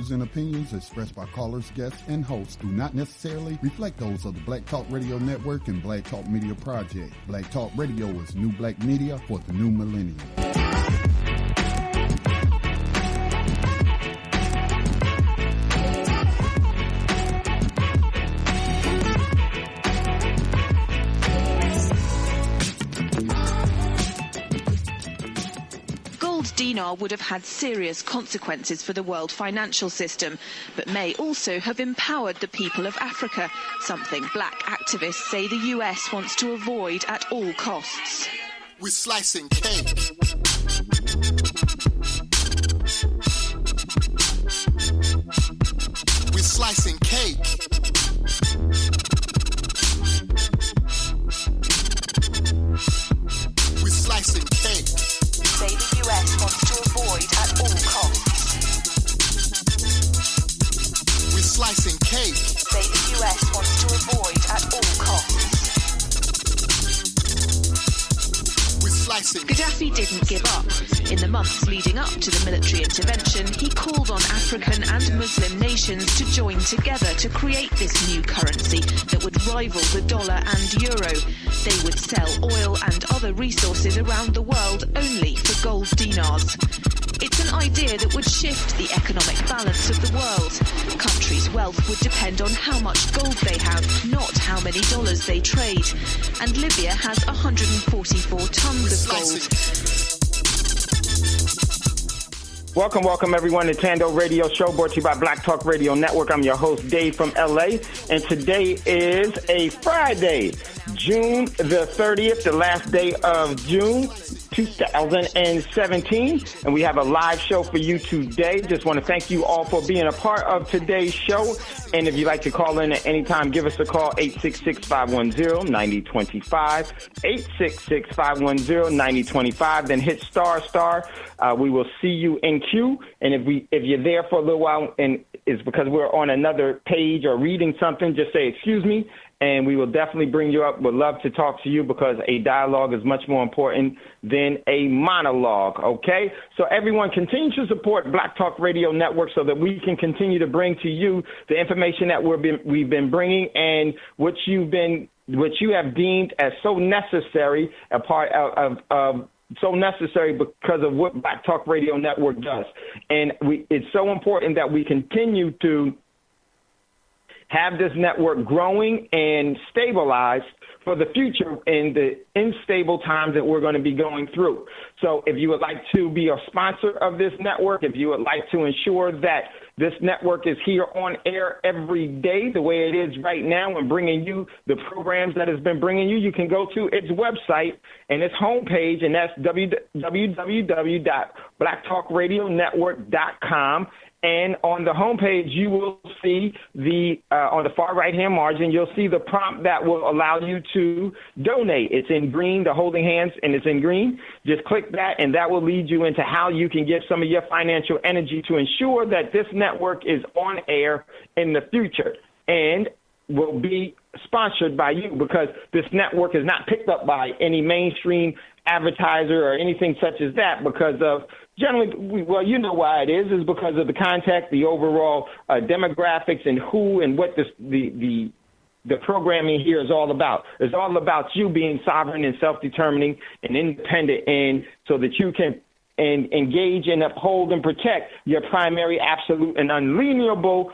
views and opinions expressed by callers, guests, and hosts do not necessarily reflect those of the Black Talk Radio Network and Black Talk Media Project. Black Talk Radio is new black media for the new millennium. Dinar would have had serious consequences for the world financial system, but may also have empowered the people of Africa, something black activists say the US wants to avoid at all costs. We're slicing cake. We're slicing cake. We're slicing cake. Say the US wants to avoid at all costs. We're slicing cake. Say the US wants to avoid at all costs. We're slicing. Gaddafi didn't give up. In the months leading up to the military intervention, he called on African and Muslim nations to join together to create this new currency that would rival the dollar and euro. They would sell oil and other resources around the world only for gold dinars. It's an idea that would shift the economic balance of the world. Countries' wealth would depend on how much gold they have, not how many dollars they trade. And Libya has 144 tons of gold. Welcome everyone to Thando Radio Show, brought to you by Black Talk Radio Network. I'm your host, Dave from LA, and today is a Friday, June the 30th, the last day of June 2017, and we have a live show for you today. Just want to thank you all for being a part of today's show, and if you'd like to call in at any time, give us a call, 866-510-9025, 866-510-9025, then hit star. We will see you in queue, and if you're there for a little while and it's because we're on another page or reading something, just say, excuse me, and we will definitely bring you up. We'd love to talk to you because a dialogue is much more important than a monologue, okay? So everyone, continue to support Black Talk Radio Network so that we can continue to bring to you the information that we've been bringing and what you have deemed as so necessary, a part of so necessary because of what Black Talk Radio Network does. And it's so important that we continue to have this network growing and stabilized for the future in the unstable times that we're going to be going through. So if you would like to be a sponsor of this network, if you would like to ensure that this network is here on air every day the way it is right now and bringing you the programs that has been bringing you, you can go to its website and its homepage, and that's www.blacktalkradionetwork.com. And on the homepage, you will see on the far right-hand margin, you'll see the prompt that will allow you to donate. It's in green, the holding hands, and it's in green. Just click that, and that will lead you into how you can give some of your financial energy to ensure that this network is on air in the future and will be sponsored by you, because this network is not picked up by any mainstream advertiser or anything such as that, because of generally, well, you know why it is because of the contact, the overall demographics, and who and what the programming here is all about. It's all about you being sovereign and self-determining and independent, and so that you can engage and uphold and protect your primary, absolute, and unalienable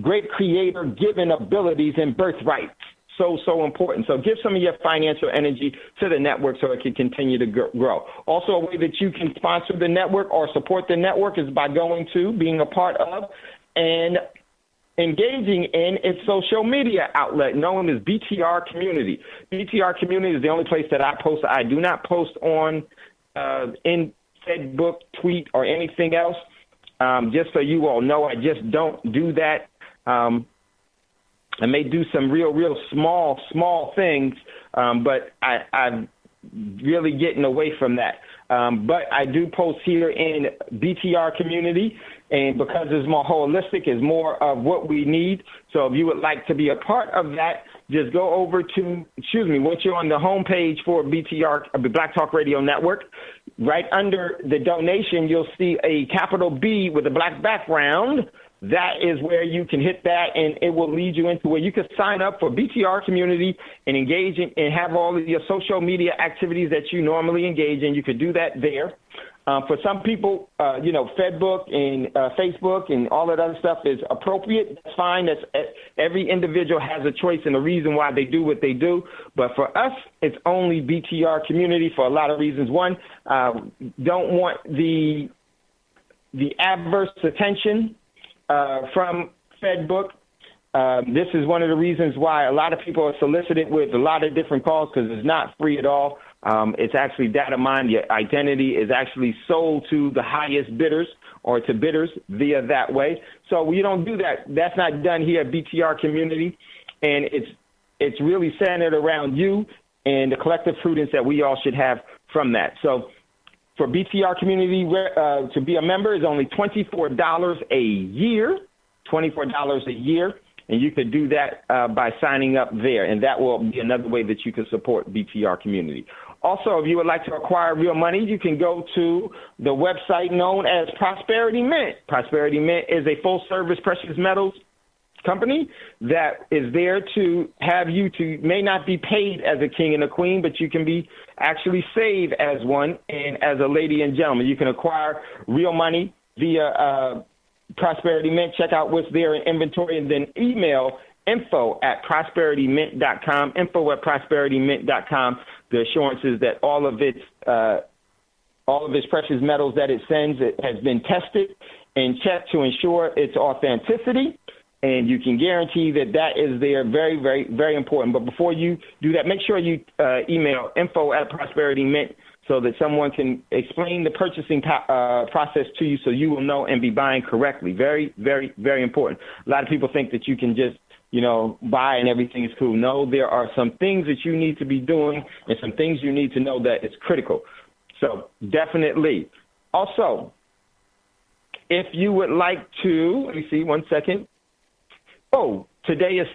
great creator-given abilities and birthrights. So important. So give some of your financial energy to the network so it can continue to grow. Also, a way that you can sponsor the network or support the network is by going to, being a part of, and engaging in its social media outlet known as BTR Community. BTR Community is the only place that I post. I do not post on in Facebook, tweet, or anything else. Just so you all know, I just don't do that. I may do some real small things, but I'm really getting away from that. But I do post here in BTR Community, and because it's more holistic, it's more of what we need. So if you would like to be a part of that, just go over to, once you're on the homepage for BTR, Black Talk Radio Network, right under the donation, you'll see a capital B with a black background that is where you can hit that, and it will lead you into where you can sign up for BTR community and engage in and have all of your social media activities that you normally engage in. You could do that there. For some people, Fedbook and Facebook and all of that other stuff is appropriate. That's fine. Every individual has a choice and a reason why they do what they do. But for us, it's only BTR community for a lot of reasons. One, don't want the adverse attention from Fedbook. This is one of the reasons why a lot of people are solicited with a lot of different calls, because it's not free at all. It's actually data mined. Your identity is actually sold to the highest bidders or to bidders via that way. So we don't do that. That's not done here at BTR community. And it's really centered around you and the collective prudence that we all should have from that. So for BTR community, to be a member is only $24 a year, $24 a year. And you could do that by signing up there. And that will be another way that you can support BTR community. Also, if you would like to acquire real money, you can go to the website known as Prosperity Mint. Prosperity Mint is a full-service precious metals company that is there to have you may not be paid as a king and a queen, but you can be actually saved as one and as a lady and gentleman. You can acquire real money via Prosperity Mint. Check out what's there in inventory, and then email info@prosperitymint.com, info@prosperitymint.com. The assurance is that all of its precious metals that it sends, it has been tested and checked to ensure its authenticity, and you can guarantee that is there. Very, very, very important. But before you do that, make sure you email info@prosperitymint so that someone can explain the purchasing process to you so you will know and be buying correctly. Very, very, very important. A lot of people think that you can just buy and everything is cool. No, there are some things that you need to be doing and some things you need to know that it's critical. So definitely. Also, if you would like to, let me see, 1 second. Oh, today is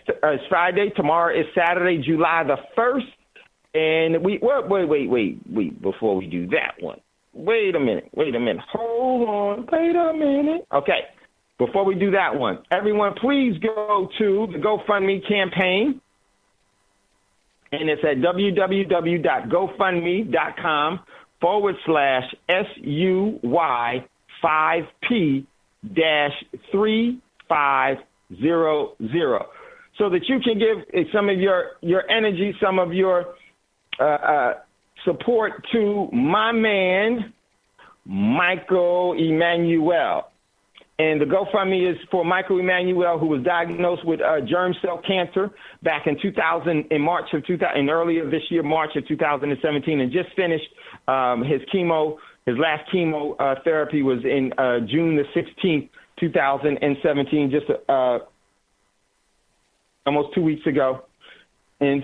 Friday. Tomorrow is Saturday, July the 1st. And wait, before we do that one. Wait a minute. Hold on. Wait a minute. Okay. Before we do that one, everyone, please go to the GoFundMe campaign, and it's at www.gofundme.com/SUY5P-3500, so that you can give some of your energy, some of your support to my man, Michael Emmanuel. And the GoFundMe is for Michael Emmanuel, who was diagnosed with germ cell cancer back in March of 2000, and earlier this year, March of 2017, and just finished his last chemotherapy was in June the 16th, 2017, just almost 2 weeks ago. And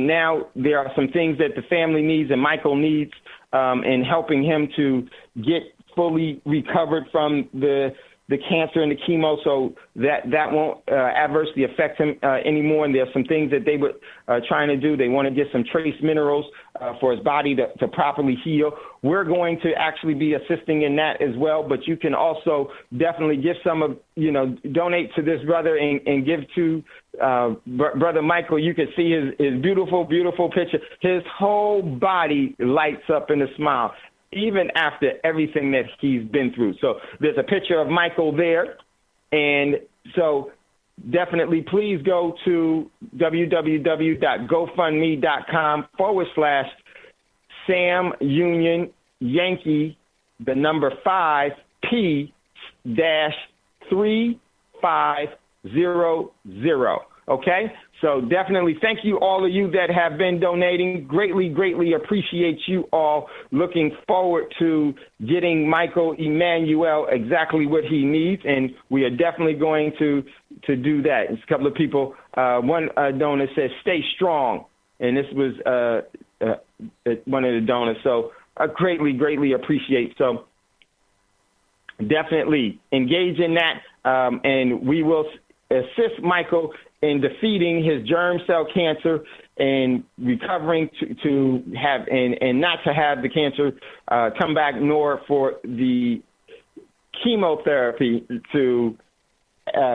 now there are some things that the family needs and Michael needs in helping him to get fully recovered from the cancer and the chemo, so that won't adversely affect him anymore. And there's some things that they were trying to do. They want to get some trace minerals for his body to properly heal. We're going to actually be assisting in that as well. But you can also definitely give donate to this brother and give to Brother Michael. You can see his beautiful, beautiful picture. His whole body lights up in a smile, even after everything that he's been through. So there's a picture of Michael there. And so definitely please go to www.gofundme.com/Sam Union Yankee, the number 5 P-3500. Okay? So definitely thank you, all of you that have been donating. Greatly, greatly appreciate you all. Looking forward to getting Michael Emmanuel exactly what he needs, and we are definitely going to do that. It's a couple of people. One donor says, "Stay strong," and this was one of the donors. So I greatly, greatly appreciate. So definitely engage in that, and we will assist Michael in defeating his germ cell cancer and recovering to have and not to have the cancer come back, nor for the chemotherapy to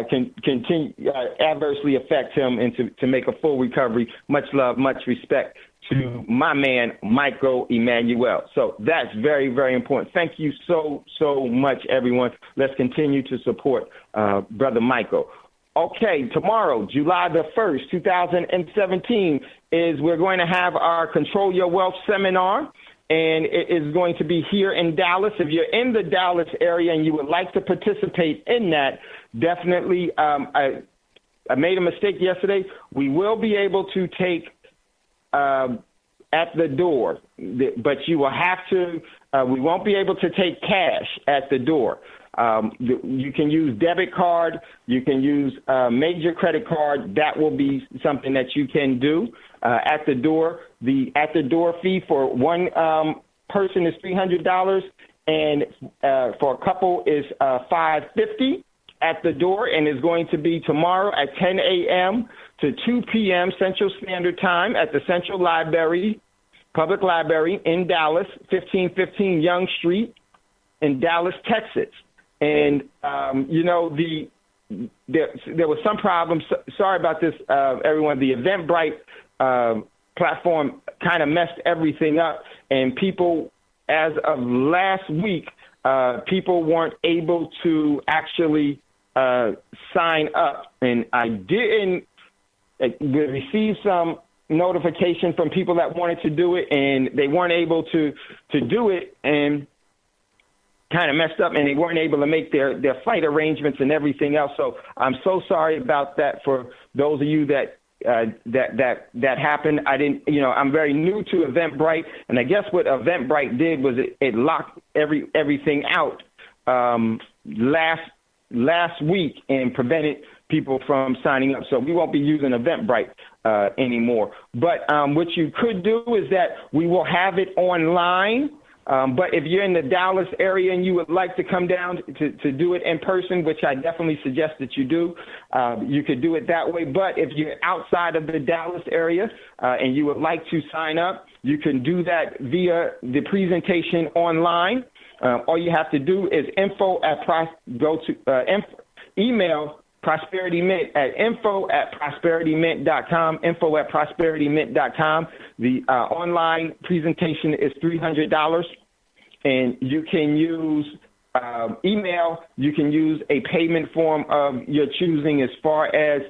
continue adversely affect him and to make a full recovery. Much love, much respect to my man, Michael Emmanuel. So that's very, very important. Thank you so much, everyone. Let's continue to support Brother Michael. Okay, tomorrow, July the 1st, 2017, we're going to have our Control Your Wealth seminar, and it is going to be here in Dallas. If you're in the Dallas area and you would like to participate in that, definitely, I made a mistake yesterday. We will be able to take at the door, but you will have to, we won't be able to take cash at the door. You can use debit card. You can use major credit card. That will be something that you can do at the door. The at the door fee for one person is $300, and for a couple is $550 at the door, and is going to be tomorrow at 10 a.m. to 2 p.m. Central Standard Time at the Central Library, Public Library in Dallas, 1515 Young Street in Dallas, Texas. And, there was some problems. Sorry about this, everyone. The Eventbrite platform kind of messed everything up. And people, as of last week, people weren't able to actually sign up. And I didn't receive some notification from people that wanted to do it, and they weren't able to do it. And kind of messed up, and they weren't able to make their flight arrangements and everything else. So I'm so sorry about that for those of you that happened. I didn't, I'm very new to Eventbrite, and I guess what Eventbrite did was it locked everything out last week and prevented people from signing up. So we won't be using Eventbrite anymore. But what you could do is that we will have it online. But if you're in the Dallas area and you would like to come down to do it in person, which I definitely suggest that you do, you could do it that way. But if you're outside of the Dallas area and you would like to sign up, you can do that via the presentation online. All you have to do is email Prosperity Mint at info@prosperitymint.com, info@prosperitymint.com. The online presentation is $300, and you can use email. You can use a payment form of your choosing, as far as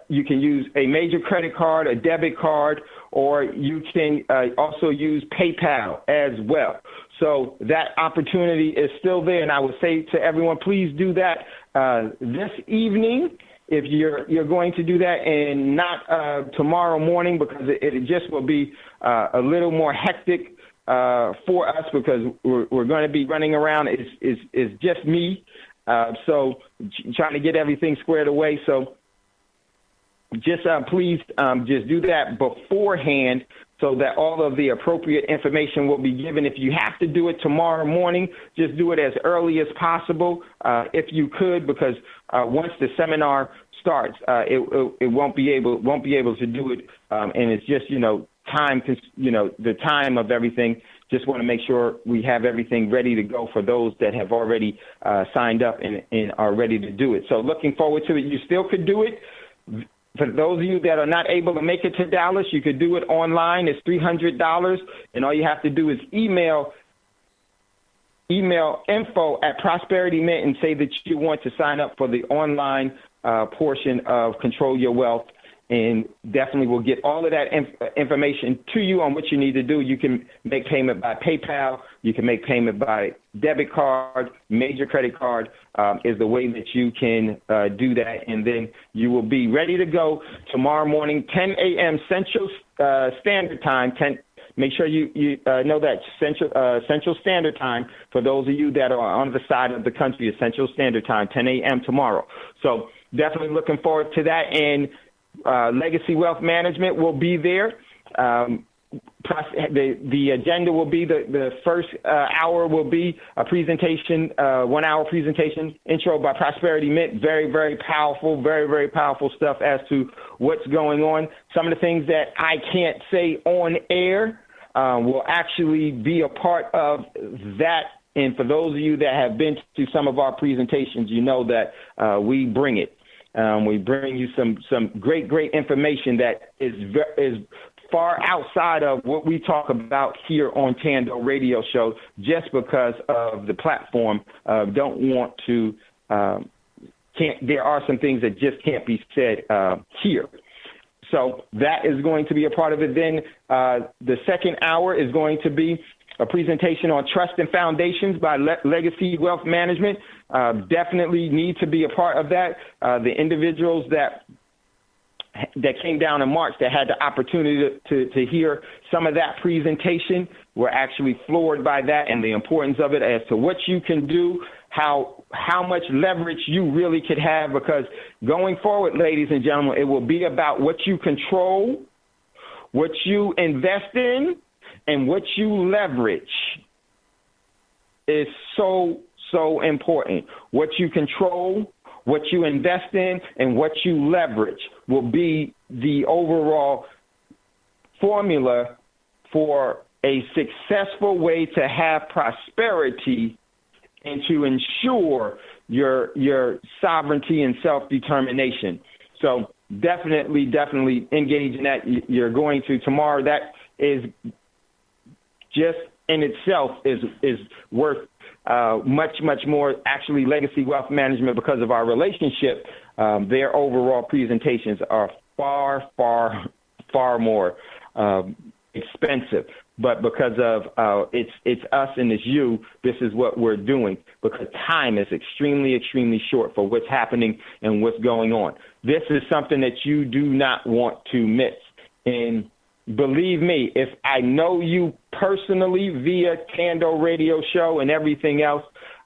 you can use a major credit card, a debit card, or you can also use PayPal as well. So that opportunity is still there, and I would say to everyone, please do that this evening if you're going to do that, and not tomorrow morning, because it just will be a little more hectic for us, because we're going to be running around. It's just me, so trying to get everything squared away. So just please just do that beforehand, so that all of the appropriate information will be given. If you have to do it tomorrow morning, just do it as early as possible, if you could, because once the seminar starts, it won't be able to do it, and it's just time, the time of everything. Just want to make sure we have everything ready to go for those that have already signed up and are ready to do it. So looking forward to it. You still could do it. For those of you that are not able to make it to Dallas, you could do it online. It's $300, and all you have to do is email info@Prosperity Mint and say that you want to sign up for the online portion of Control Your Wealth, and definitely we'll get all of that information to you on what you need to do. You can make payment by PayPal. You can make payment by debit card. Major credit card is the way that you can do that, and then you will be ready to go tomorrow morning, 10 a.m. Central Standard Time. Make sure you know that Central Standard Time, for those of you that are on the side of the country, is Central Standard Time, 10 a.m. tomorrow. So definitely looking forward to that. And Legacy Wealth Management will be there. The agenda will be the first hour will be a presentation, 1 hour presentation, intro by Prosperity Mint. Very, very powerful, very, very powerful stuff as to what's going on. Some of the things that I can't say on air will actually be a part of that And for those of you that have been to some of our presentations, you know that we bring it. We bring you some great information that is far outside of what we talk about here on Thando Radio Show, just because of the platform. Don't want to there are some things that just can't be said here. So that is going to be a part of it. Then the second hour is going to be a presentation on trust and foundations by Legacy Wealth Management. Definitely need to be a part of that. The individuals that came down in March that had the opportunity to hear some of that presentation were actually floored by that and the importance of it as to what you can do, how much leverage you really could have, because going forward, ladies and gentlemen, it will be about what you control, what you invest in, and what you leverage is so important. What you control, what you invest in, and what you leverage will be the overall formula for a successful way to have prosperity and to ensure your sovereignty and self-determination. So definitely engage in that. You're going to tomorrow. That is just in itself is worth much more. Actually, Legacy Wealth Management, because of our relationship, their overall presentations are far more expensive. But because of it's us and it's you, this is what we're doing, because time is extremely short for what's happening and what's going on. This is something that you do not want to miss. And believe me, if I know you personally via Thando Radio Show and everything else,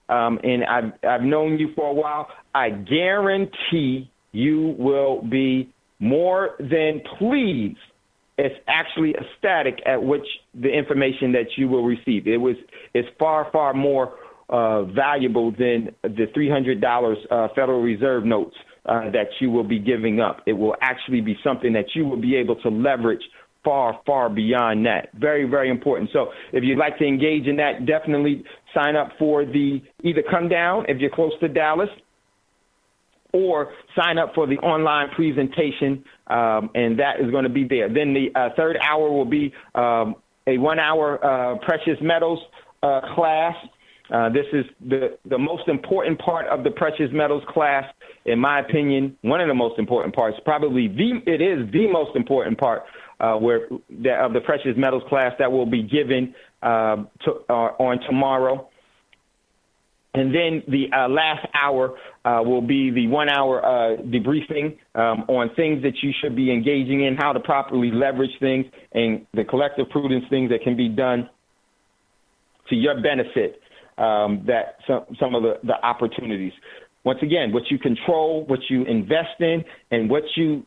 and I've known you for a while, I guarantee you will be more than pleased. It's actually ecstatic at which the information that you will receive. It's far more valuable than the $300 Federal Reserve notes that you will be giving up. It will actually be something that you will be able to leverage far beyond that. Very important. So if you'd like to engage in that, definitely sign up for either come down if you're close to Dallas, or sign up for the online presentation, and that is going to be there. Then the third hour will be a 1 hour precious metals class. This is the most important part of the precious metals class, in my opinion. One of the most important parts, it is the most important part of the precious metals class that will be given on tomorrow. And then the last hour will be the 1 hour debriefing on things that you should be engaging in, how to properly leverage things, and the collective prudence things that can be done to your benefit, that some of the opportunities. Once again, what you control, what you invest in, and what you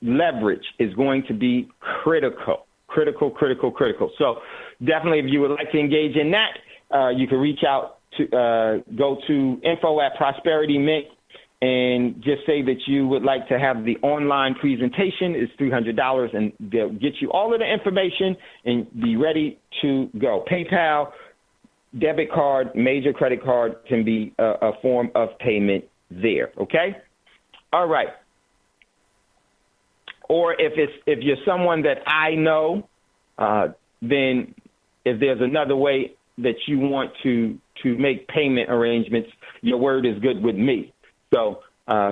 leverage is going to be critical. So definitely, if you would like to engage in that, you can reach out to go to info@Prosperity Mint and just say that you would like to have the online presentation. It's $300, and they'll get you all of the information and be ready to go. PayPal, debit card, major credit card can be a form of payment there. Okay. All right. Or if you're someone that I know, then if there's another way that you want to make payment arrangements, your word is good with me. So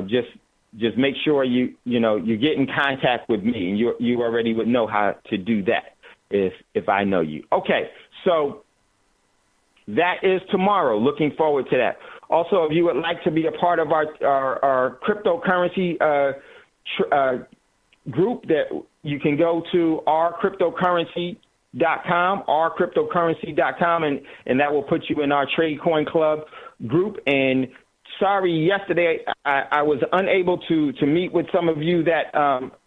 just make sure you get in contact with me, and you already would know how to do that if I know you. Okay, so that is tomorrow. Looking forward to that. Also, if you would like to be a part of our cryptocurrency group, that you can go to ourcryptocurrency.com, and that will put you in our Trade Coin Club group. And sorry, yesterday I was unable to meet with some of you that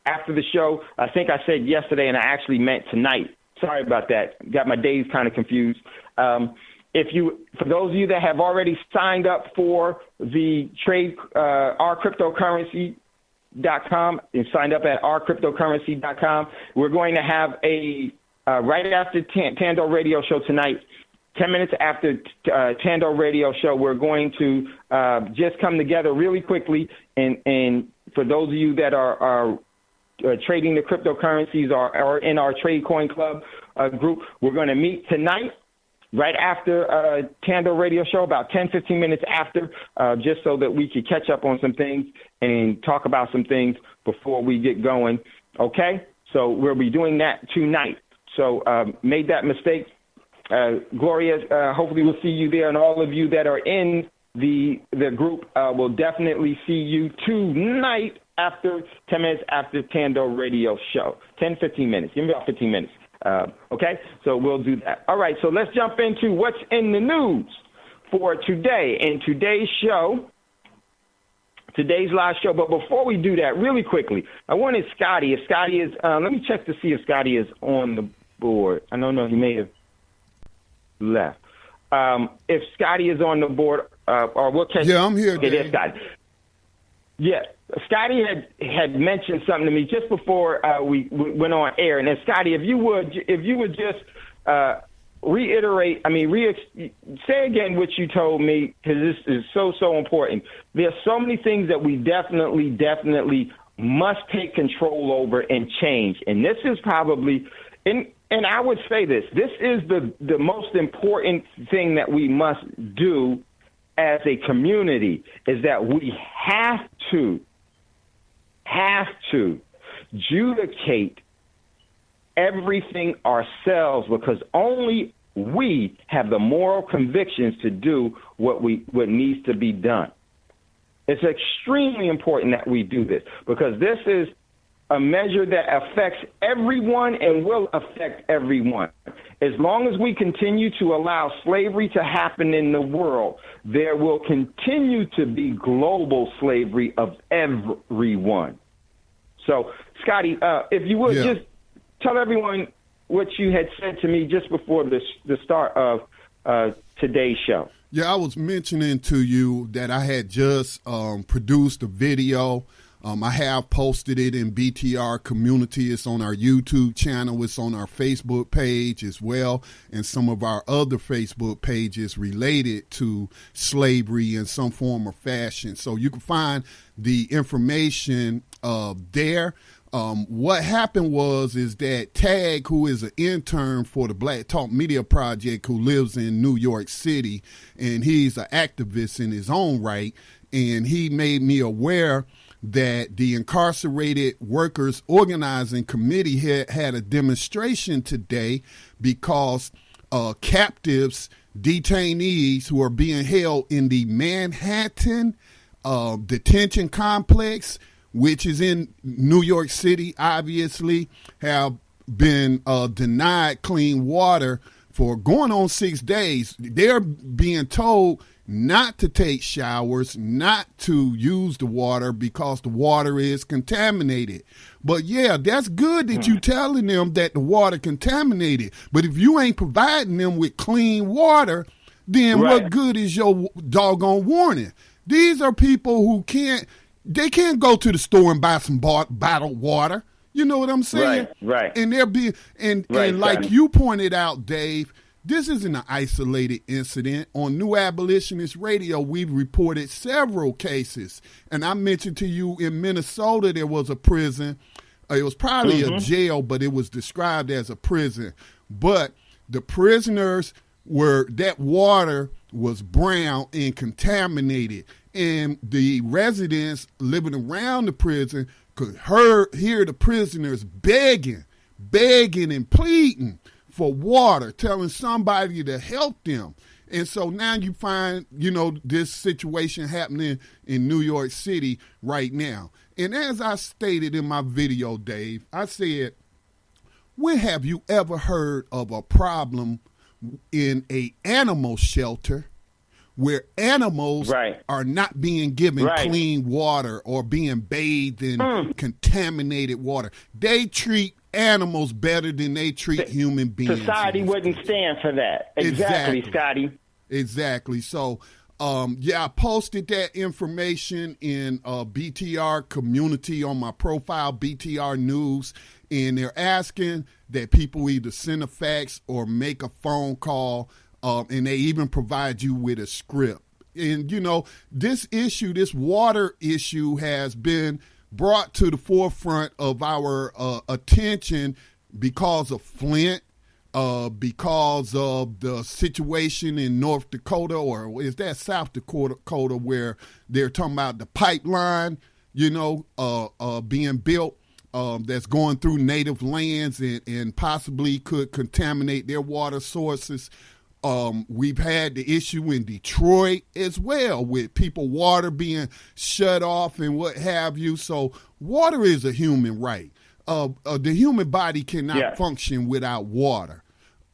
after the show. I think I said yesterday, and I actually meant tonight. Sorry about that. Got my days kind of confused. For those of you that have already signed up for the trade, ourcryptocurrency.com, and signed up at ourcryptocurrency.com, we're going to have right after Thando Radio Show tonight, 10 minutes after Thando Radio Show, we're going to just come together really quickly. And for those of you that are trading the cryptocurrencies or in our Trade Coin Club group, we're going to meet tonight right after Thando Radio Show, about 10, 15 minutes after, just so that we could catch up on some things and talk about some things before we get going. Okay? So we'll be doing that tonight. So made that mistake. Gloria, hopefully we'll see you there, and all of you that are in the group will definitely see you tonight after 10 minutes after Thando Radio Show. 10, 15 minutes. Give me about 15 minutes. Okay? So we'll do that. All right, so let's jump into what's in the news for today. In today's live show. But before we do that, really quickly, I wanted Scotty. If Scotty is, let me check to see if Scotty is on the board. I don't know. He may have left. If Scotty is on the board, or we'll catch. Yeah, I'm here. Okay, there's Scotty. Yeah, Scotty had mentioned something to me just before we went on air. And then Scotty, if you would just reiterate, say again what you told me, because this is so important. There's so many things that we definitely must take control over and change. And this is probably, and I would say this is the most important thing that we must do as a community, is that we have to adjudicate everything ourselves, because only we have the moral convictions to do what needs to be done. It's extremely important that we do this, because this is a measure that affects everyone and will affect everyone. As long as we continue to allow slavery to happen in the world, there will continue to be global slavery of everyone. So, Scotty, if you would just tell everyone what you had said to me just before the start of today's show. Yeah, I was mentioning to you that I had just produced a video. I have posted it in BTR community. It's on our YouTube channel. It's on our Facebook page as well, and some of our other Facebook pages related to slavery in some form or fashion. So you can find the information there. What happened is that Tag, who is an intern for the Black Talk Media Project, who lives in New York City, and he's an activist in his own right, and he made me aware that the Incarcerated Workers Organizing Committee had a demonstration today because captives, detainees who are being held in the Manhattan detention complex, which is in New York City, obviously, have been denied clean water for going on 6 days. They're being told not to take showers, not to use the water because the water is contaminated. But yeah, that's good that you telling them that the water contaminated. But if you ain't providing them with clean water, then what good is your doggone warning? These are people who can't go to the store and buy some bottled water. You know what I'm saying? Right. And they're being, and like you pointed out, Dave, this isn't an isolated incident. On New Abolitionist Radio, we've reported several cases. And I mentioned to you in Minnesota, there was a prison. It was probably a jail, but it was described as a prison. But the prisoners that water was brown and contaminated. And the residents living around the prison could hear the prisoners begging and pleading for water, telling somebody to help them. And so now you find, this situation happening in New York City right now. And as I stated in my video, Dave, I said, when have you ever heard of a problem in an animal shelter where animals are not being given clean water or being bathed in contaminated water? They treat animals better than they treat human beings. Society wouldn't stand for that. Exactly, Scotty. Exactly. So, I posted that information in BTR community on my profile, BTR News, and they're asking that people either send a fax or make a phone call and they even provide you with a script. And, you know, this water issue has been brought to the forefront of our attention because of Flint, because of the situation in North Dakota, or is that South Dakota, where they're talking about the pipeline, you know, being built that's going through native lands and possibly could contaminate their water sources. We've had the issue in Detroit as well with water being shut off and what have you. So water is a human right. The human body cannot function without water.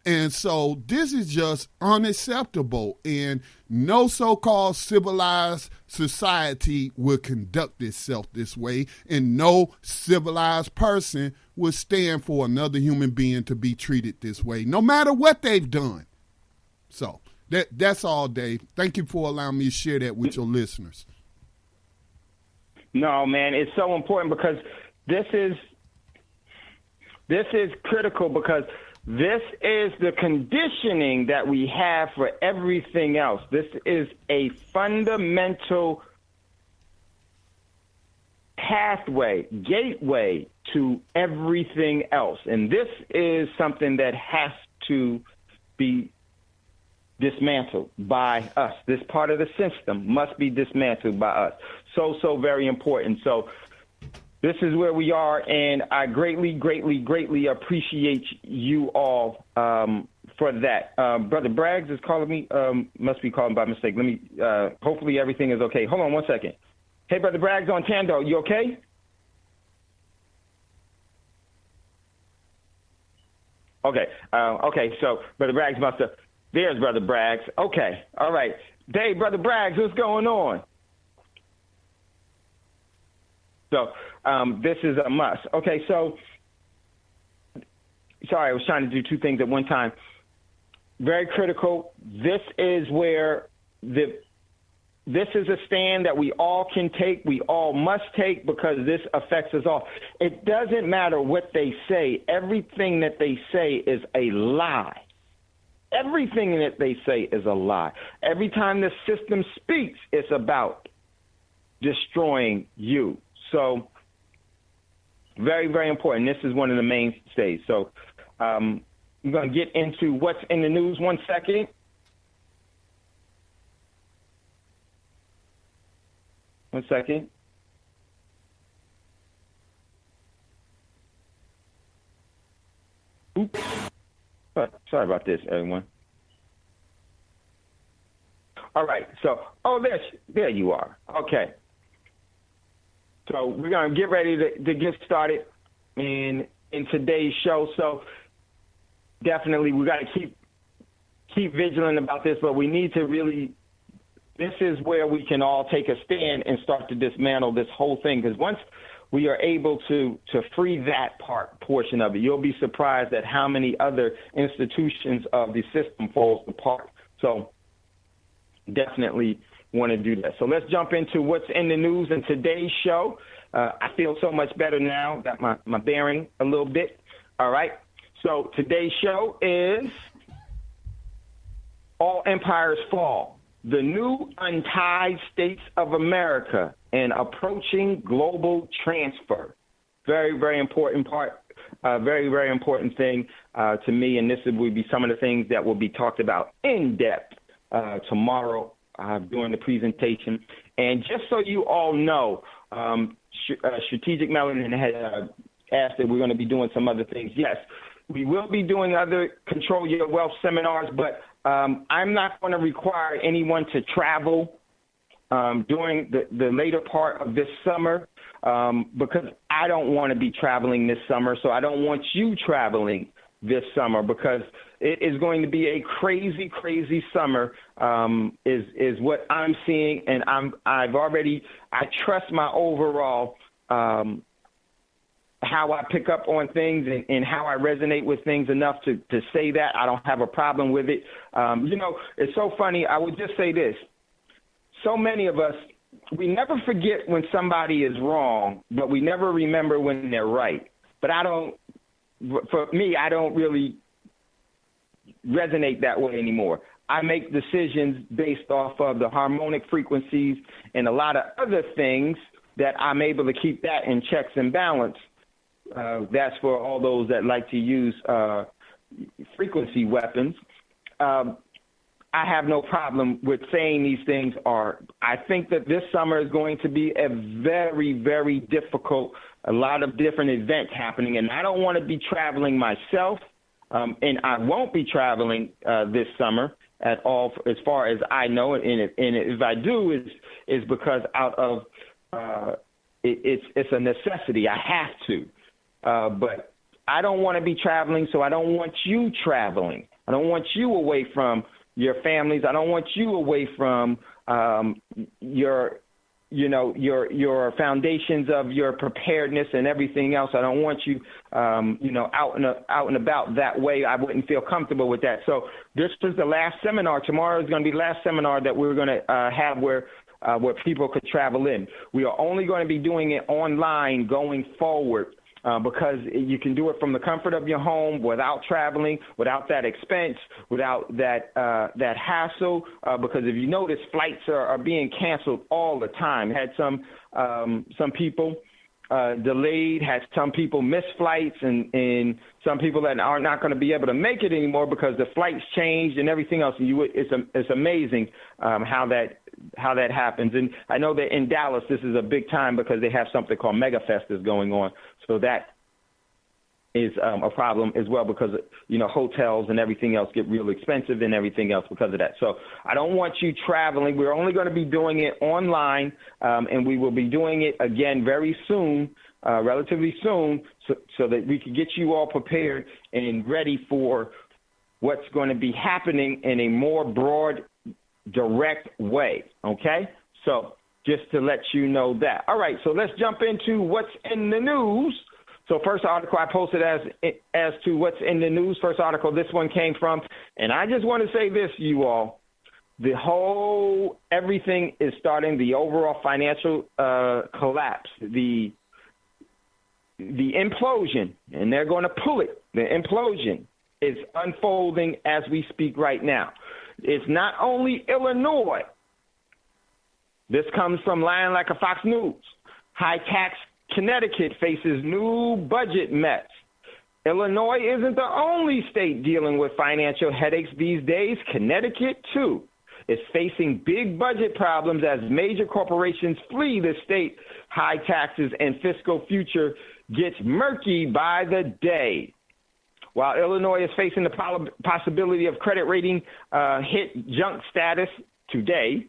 And so this is just unacceptable, and no so-called civilized society will conduct itself this way, and no civilized person will stand for another human being to be treated this way, no matter what they've done. So that's all, Dave. Thank you for allowing me to share that with your listeners. No, man, it's so important because this is critical, because this is the conditioning that we have for everything else. This is a fundamental pathway, gateway to everything else. And this is something that has to be dismantled by us. This part of the system must be dismantled by us. So very important. So this is where we are, and I greatly appreciate you all for that. Brother Braggs is calling me. Must be calling by mistake. Let me. Hopefully everything is okay. Hold on one second. Hey, Brother Braggs on Thando, you okay? Okay. Okay. So Brother Braggs must have. There's Brother Braggs. Okay. All right. Hey, Brother Braggs, what's going on? So this is a must. Okay, so sorry, I was trying to do two things at one time. Very critical. This is where this is a stand that we all can take, we all must take, because this affects us all. It doesn't matter what they say. Everything that they say is a lie. Everything that they say is a lie. Every time the system speaks, it's about destroying you. So very, very important. This is one of the mainstays. So I'm going to get into what's in the news. 1 second. One second. Oops. Sorry about this, everyone. All right. So, there you are. Okay. So we're going to get ready to get started in today's show. So definitely we got to keep vigilant about this, but we need to really, this is where we can all take a stand and start to dismantle this whole thing. Because once we are able to free that portion of it, you'll be surprised at how many other institutions of the system falls apart. So definitely want to do that. So let's jump into what's in the news in today's show. I feel so much better now, got my bearing a little bit. All right. So today's show is All Empires Fall, the new UNTIED States of America, and approaching global transfer. Very, very important part. Very, very important thing to me, and this will be some of the things that will be talked about in depth tomorrow during the presentation. And just so you all know, Strategic Melanin had asked that we're going to be doing some other things. Yes, we will be doing other Control Your Wealth seminars, but I'm not going to require anyone to travel during the later part of this summer because I don't want to be traveling this summer, so I don't want you traveling this summer because it is going to be a crazy, crazy summer is what I'm seeing, and I trust my overall how I pick up on things and how I resonate with things enough to say that. I don't have a problem with it. It's so funny. I would just say this. So many of us, we never forget when somebody is wrong, but we never remember when they're right. But for me, I don't really resonate that way anymore. I make decisions based off of the harmonic frequencies and a lot of other things that I'm able to keep that in checks and balance. That's for all those that like to use frequency weapons. I have no problem with saying these things I think that this summer is going to be a very, very difficult, a lot of different events happening, and I don't want to be traveling myself, and I won't be traveling this summer at all, as far as I know, and if I do, is because out of it's a necessity. I have to, but I don't want to be traveling, so I don't want you traveling. I don't want you away from your families. I don't want you away from your foundations of your preparedness and everything else. I don't want you, out and about that way. I wouldn't feel comfortable with that. So this is the last seminar. Tomorrow is going to be the last seminar that we're going to have where people could travel in. We are only going to be doing it online going forward. Because you can do it from the comfort of your home without traveling, without that expense, without that hassle. Because if you notice, flights are being canceled all the time. Had some people delayed, had some people miss flights, and some people that are not going to be able to make it anymore because the flights changed and everything else. And it's amazing how that happens. And I know that in Dallas, this is a big time because they have something called Mega Fest is going on. So that is a problem as well because, hotels and everything else get real expensive and everything else because of that. So I don't want you traveling. We're only going to be doing it online, and we will be doing it again very soon, relatively soon, so that we can get you all prepared and ready for what's going to be happening in a more broad, direct way, okay? So just to let you know that. All right, so let's jump into what's in the news. So first article I posted as to what's in the news, first article this one came from, and I just want to say this, you all. Everything is starting, the overall financial collapse, the implosion, and they're going to pull it. The implosion is unfolding as we speak right now. It's not only Illinois. This comes from Lying Like a Fox News. High tax Connecticut faces new budget mess. Illinois isn't the only state dealing with financial headaches these days. Connecticut, too, is facing big budget problems as major corporations flee the state. High taxes and fiscal future gets murky by the day. While Illinois is facing the possibility of credit rating hit junk status today,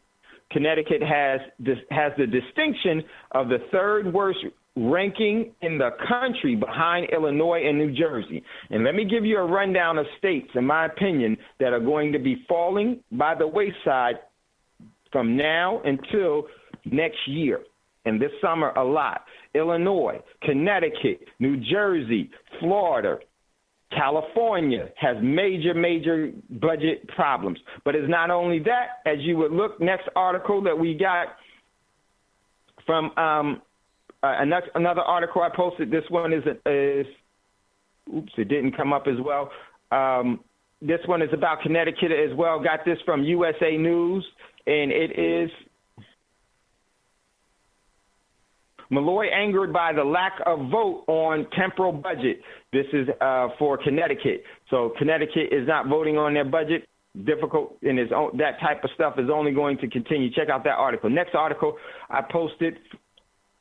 Connecticut has the distinction of the third worst ranking in the country behind Illinois and New Jersey. And let me give you a rundown of states, in my opinion, that are going to be falling by the wayside from now until next year. And this summer, a lot. Illinois, Connecticut, New Jersey, Florida, California has major budget problems. But it's not only that. As you would look, next article that we got from another article I posted. This one is it didn't come up as well. This one is about Connecticut as well. Got this from USA News, and it is Malloy angered by the lack of vote on temporal budget. This is for Connecticut. So Connecticut is not voting on their budget. Difficult, and that type of stuff is only going to continue. Check out that article. Next article I posted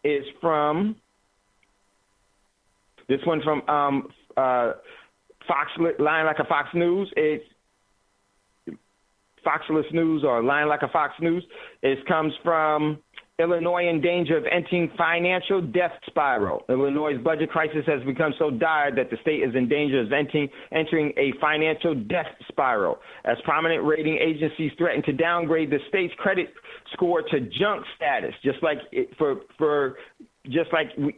is from this one from Lying Like a Fox News. It's Foxless News or Lying Like a Fox News. It comes from Illinois in danger of entering financial death spiral. Illinois' budget crisis has become so dire that the state is in danger of entering a financial death spiral as prominent rating agencies threaten to downgrade the state's credit score to junk status, just like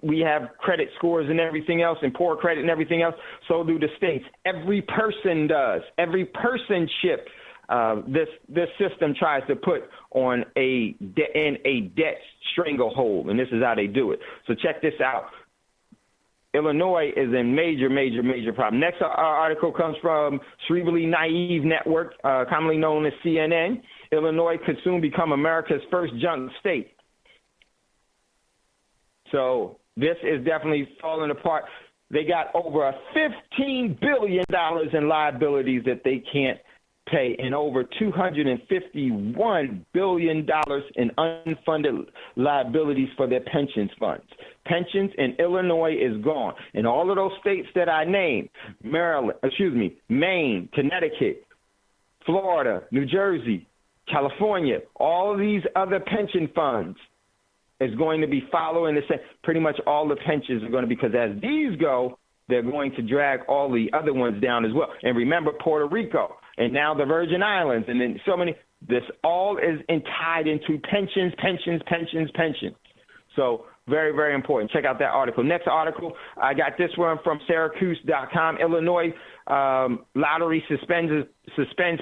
we have credit scores and everything else, and poor credit and everything else, so do the states. Every person does. Every person ship. This system tries to put on a debt stranglehold, and this is how they do it. So check this out. Illinois is in major problem. Next article comes from Cerebrally Naive Network, commonly known as CNN. Illinois could soon become America's first junk state. So this is definitely falling apart. They got over $15 billion in liabilities that they can't pay, and over $251 billion in unfunded liabilities for their pensions funds. Pensions in Illinois is gone. And all of those states that I named, Maine, Connecticut, Florida, New Jersey, California, all of these other pension funds is going to be following the same. Pretty much all the pensions are going to be, because as these go, they're going to drag all the other ones down as well. And remember Puerto Rico and now the Virgin Islands, and then so many. This all is tied into pensions. So very, very important. Check out that article. Next article, I got this one from Syracuse.com. Illinois lottery suspends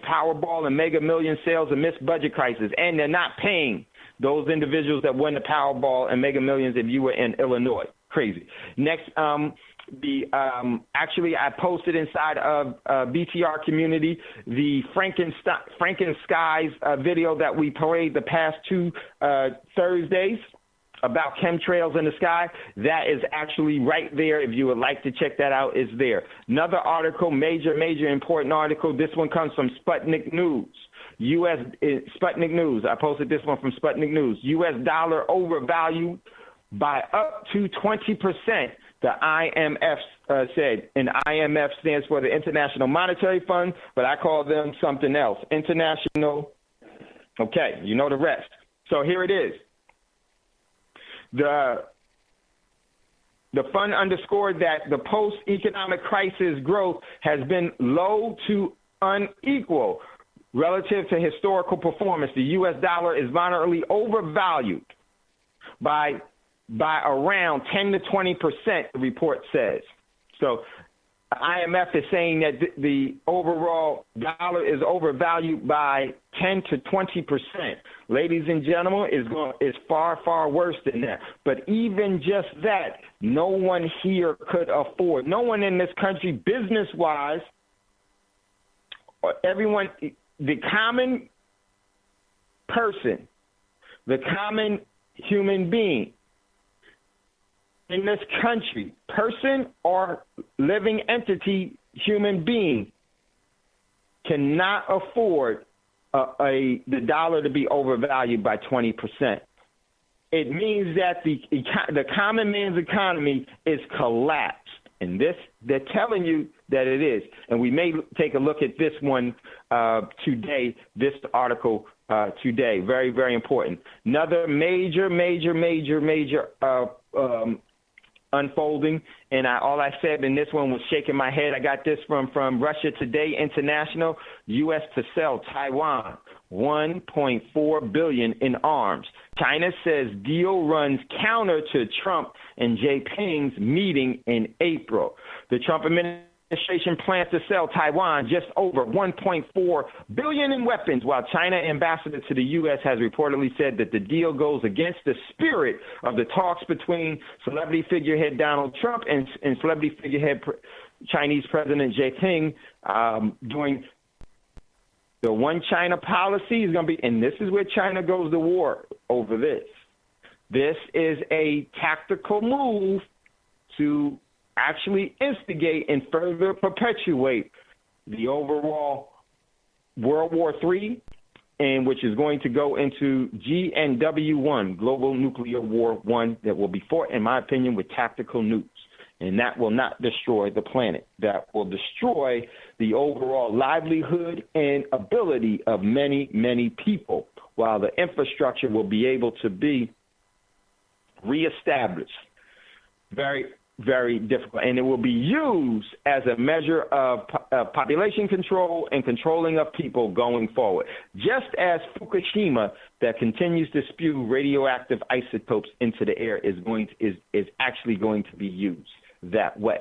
Powerball and Mega Million sales amidst budget crisis, and they're not paying those individuals that won the Powerball and Mega Millions if you were in Illinois. Crazy. Next, actually, I posted inside of BTR community the Frankenskies video that we played the past two Thursdays about chemtrails in the sky. That is actually right there. If you would like to check that out, it's there. Another article, major important article. This one comes from Sputnik News. Sputnik News. I posted this one from Sputnik News. U.S. dollar overvalued by up to 20%. The IMF said, and IMF stands for the International Monetary Fund, but I call them something else. International. Okay, you know the rest. So here it is. The fund underscored that the post-economic crisis growth has been low to unequal relative to historical performance. The U.S. dollar is moderately overvalued by around 10 to 20%, the report says. So the IMF is saying that the overall dollar is overvalued by 10 to 20%. Ladies and gentlemen, it's far worse than that. But even just that, no one here could afford. No one in this country, business-wise, or everyone, the common person, the common human being in this country, person or living entity, human being, cannot afford the dollar to be overvalued by 20%. It means that the common man's economy is collapsed. And they're telling you that it is. And we may take a look at this one today, this article today. Very, very important. Another major unfolding, and all I said in this one was shaking my head. I got this from Russia Today International. U.S. to sell Taiwan $1.4 billion in arms. China says deal runs counter to Trump and Jinping's meeting in April. The Trump administration plans to sell Taiwan just over $1.4 billion in weapons, while China ambassador to the U.S. has reportedly said that the deal goes against the spirit of the talks between celebrity figurehead Donald Trump and celebrity figurehead Chinese President Jinping during the one China policy is going to be, and this is where China goes to war over this. This is a tactical move to actually instigate and further perpetuate the overall World War III, and which is going to go into GNW1, Global Nuclear War I, that will be fought, in my opinion, with tactical nukes. And that will not destroy the planet. That will destroy the overall livelihood and ability of many, many people, while the infrastructure will be able to be reestablished. Very, very difficult. And it will be used as a measure of population control and controlling of people going forward. Just as Fukushima, that continues to spew radioactive isotopes into the air, is actually going to be used that way.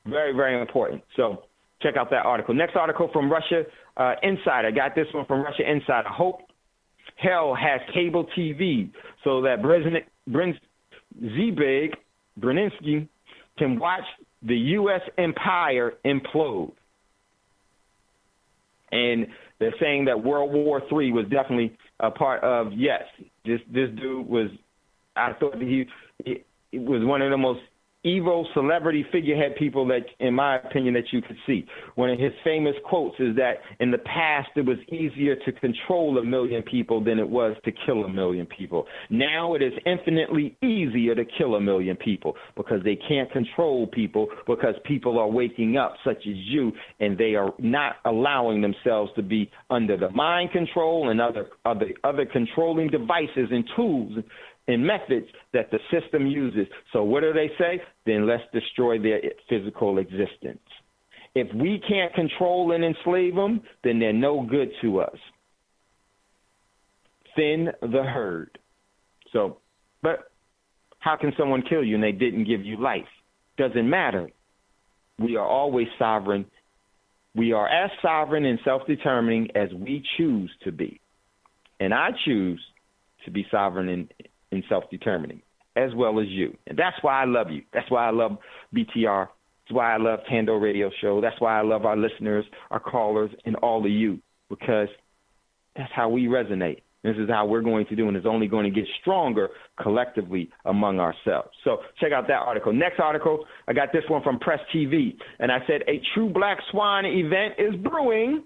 Very, very important. So check out that article. Next article from Russia Insider. Got this one from Russia Insider. Hope hell has cable TV so that Brzezinski can watch the U.S. empire implode. And they're saying that World War III was definitely a part of, yes, this dude was, I thought that he was one of the most evil celebrity figurehead people that, in my opinion, that you could see. One of his famous quotes is that in the past it was easier to control 1 million people than it was to kill 1 million people. Now it is infinitely easier to kill 1 million people because they can't control people, because people are waking up, such as you, and they are not allowing themselves to be under the mind control and other controlling devices and tools and methods that the system uses. So what do they say? Then let's destroy their physical existence. If we can't control and enslave them, then they're no good to us. Thin the herd. So, but how can someone kill you and they didn't give you life? Doesn't matter. We are always sovereign. We are as sovereign and self-determining as we choose to be. And I choose to be sovereign and self-determining, as well as you. And that's why I love you. That's why I love BTR. That's why I love Thando Radio Show. That's why I love our listeners, our callers, and all of you, because that's how we resonate. This is how we're going to do, and it's only going to get stronger collectively among ourselves. So check out that article. Next article, I got this one from Press TV, and I said, a true Black Swan event is brewing.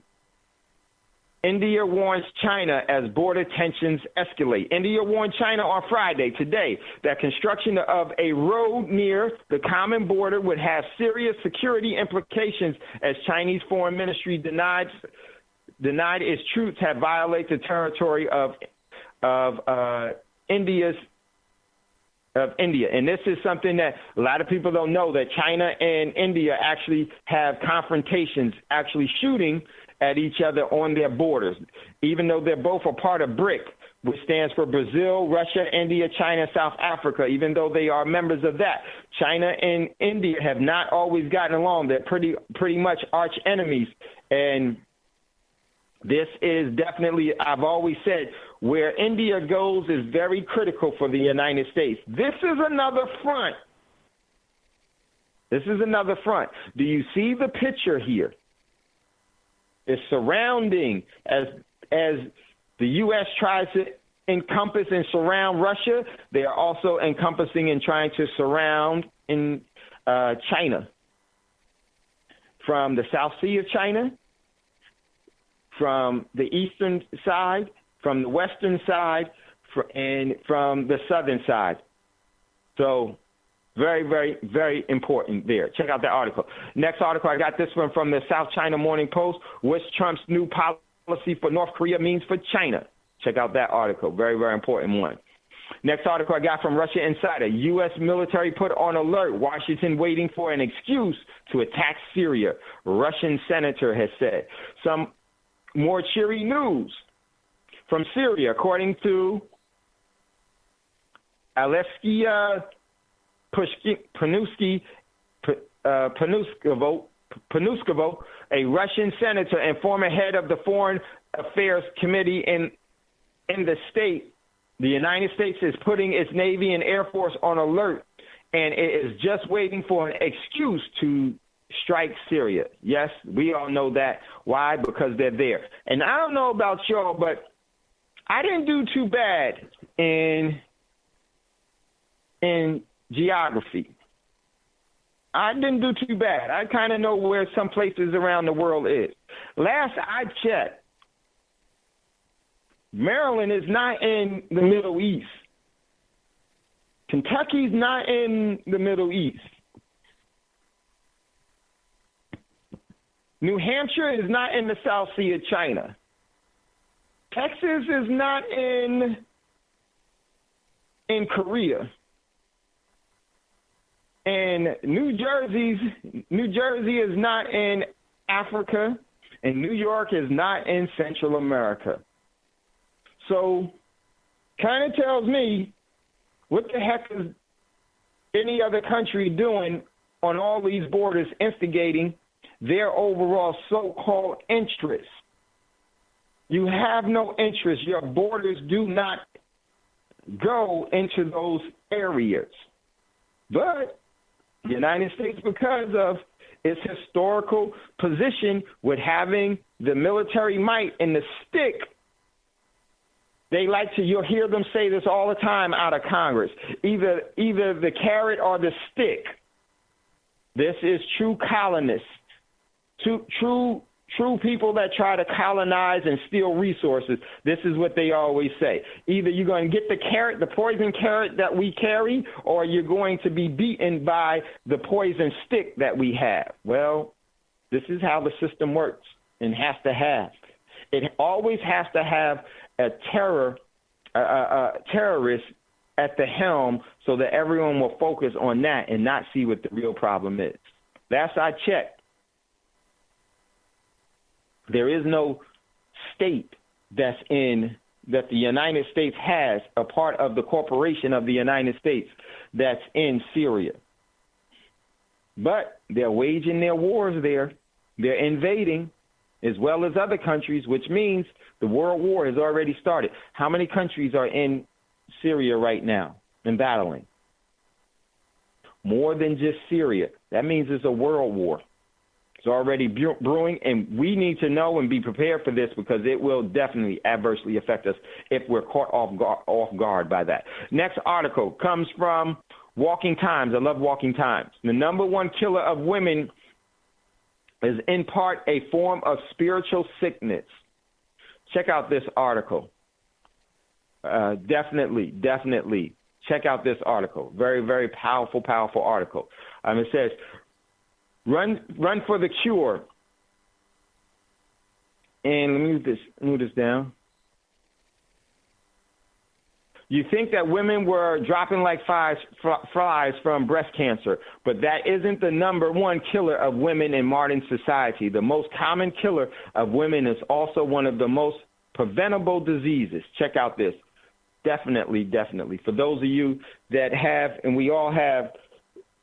India warns China as border tensions escalate. India warned China on Friday, today, that construction of a road near the common border would have serious security implications, as Chinese Foreign Ministry denied its troops had violated the territory of India. And this is something that a lot of people don't know, that China and India actually have confrontations, actually shooting at each other on their borders, even though they're both a part of BRIC, which stands for Brazil, Russia, India, China, South Africa. Even though they are members of that, China and India have not always gotten along. They're pretty much arch enemies. And this is definitely, I've always said, where India goes is very critical for the United States. This is another front. This is another front. Do you see the picture here? It's surrounding, as the U.S. tries to encompass and surround Russia, they are also encompassing and trying to surround in China. From the South Sea of China, from the eastern side, from the western side, and from the southern side. So very, very, very important there. Check out that article. Next article, I got this one from the South China Morning Post. What's Trump's new policy for North Korea means for China? Check out that article. Very, very important one. Next article I got from Russia Insider. U.S. military put on alert. Washington waiting for an excuse to attack Syria. Russian senator has said. Some more cheery news from Syria, according to Alexia Panuskovo, a Russian senator and former head of the Foreign Affairs Committee in the state. The United States is putting its Navy and Air Force on alert, and it is just waiting for an excuse to strike Syria. Yes, we all know that. Why? Because they're there. And I don't know about y'all, but I didn't do too bad in geography. I didn't do too bad. I kind of know where some places around the world is. Last I checked, Maryland is not in the Middle East. Kentucky's not in the Middle East. New Hampshire is not in the South Sea of China. Texas is not in Korea. And New Jersey is not in Africa, and New York is not in Central America. So kind of tells me, what the heck is any other country doing on all these borders, instigating their overall so-called interests? You have no interest. Your borders do not go into those areas. But The United States, because of its historical position with having the military might and the stick, you'll hear them say this all the time out of Congress, either the carrot or the stick. This is true colonists, true people that try to colonize and steal resources. This is what they always say. Either you're going to get the carrot, the poison carrot that we carry, or you're going to be beaten by the poison stick that we have. Well, this is how the system works and has to have. It always has to have a terrorist at the helm so that everyone will focus on that and not see what the real problem is. Last I checked, there is no state that the United States has, a part of the corporation of the United States, that's in Syria. But they're waging their wars there. They're invading, as well as other countries, which means the world war has already started. How many countries are in Syria right now and battling? More than just Syria. That means it's a world war. It's already brewing, and we need to know and be prepared for this because it will definitely adversely affect us if we're caught off guard by that. Next article comes from Walking Times. I love Walking Times. The number one killer of women is in part a form of spiritual sickness. Check out this article. Definitely. Check out this article. Very, very powerful article. It says, Run for the cure. And let me move this down. You think that women were dropping like flies from breast cancer, but that isn't the number one killer of women in modern society. The most common killer of women is also one of the most preventable diseases. Check out this. Definitely. For those of you that have, and we all have,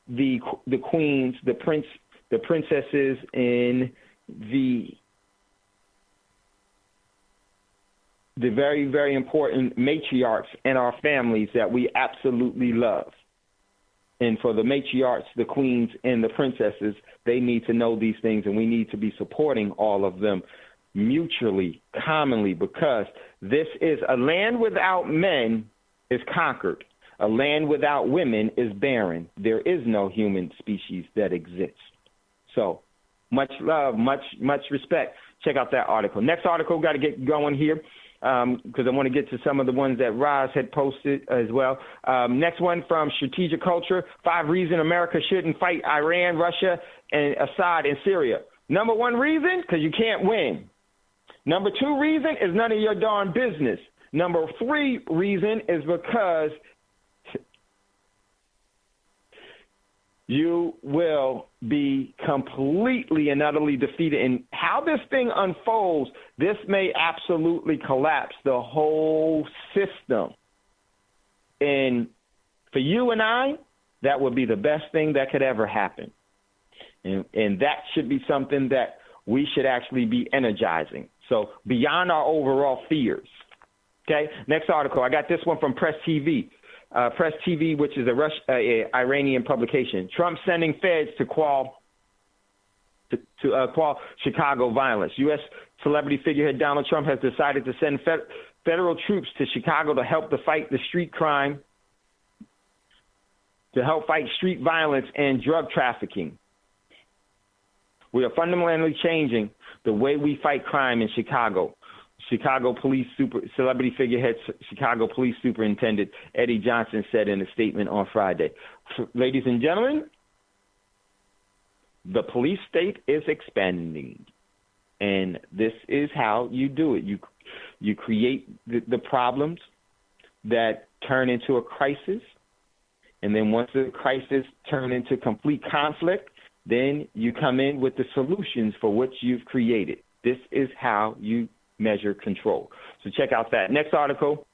the queens, the princesses, and the very, very important matriarchs in our families that we absolutely love. And for the matriarchs, the queens, and the princesses, they need to know these things, and we need to be supporting all of them mutually, commonly, because this is a land without men is conquered. A land without women is barren. There is no human species that exists. So much love, much respect. Check out that article. Next article, got to get going here because I want to get to some of the ones that Roz had posted as well. Next one from Strategic Culture, 5 reasons America shouldn't fight Iran, Russia, and Assad in Syria. Number 1 reason, because you can't win. Number 2 reason is none of your darn business. Number 3 reason is because you will be completely and utterly defeated. And how this thing unfolds, this may absolutely collapse the whole system. And for you and I, that would be the best thing that could ever happen. And that should be something that we should actually be energizing. So beyond our overall fears. Okay, next article. I got this one from Press TV. Press TV, which is a Iranian publication. Trump sending feds to quell Chicago violence. U.S. celebrity figurehead Donald Trump has decided to send federal troops to Chicago to help fight the street crime, to help fight street violence and drug trafficking. We are fundamentally changing the way we fight crime in Chicago. Celebrity figurehead Chicago Police Superintendent Eddie Johnson said in a statement on Friday. Ladies and gentlemen, the police state is expanding, and this is how you do it. You create the problems that turn into a crisis, and then once the crisis turn into complete conflict, then you come in with the solutions for what you've created. This is how you measure control. So check out that. Next article.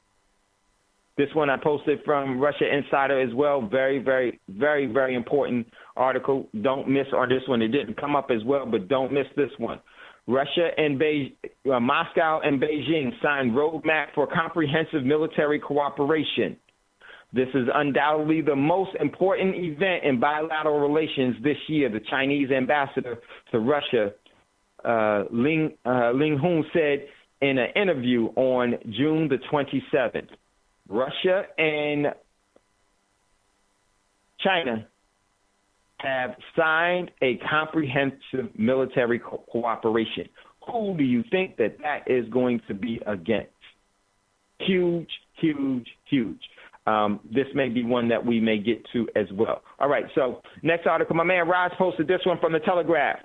This one I posted from Russia Insider as well. Very, very, very, very important article. Don't miss on this one. It didn't come up as well, but don't miss this one. Russia and Moscow and Beijing signed roadmap for comprehensive military cooperation. This is undoubtedly the most important event in bilateral relations this year. The Chinese ambassador to Russia, Ling Hun, said in an interview on June the 27th, Russia and China have signed a comprehensive military cooperation. Who do you think that is going to be against? Huge, huge, huge. This may be one that we may get to as well. All right, so next article. My man Roz posted this one from the Telegraph.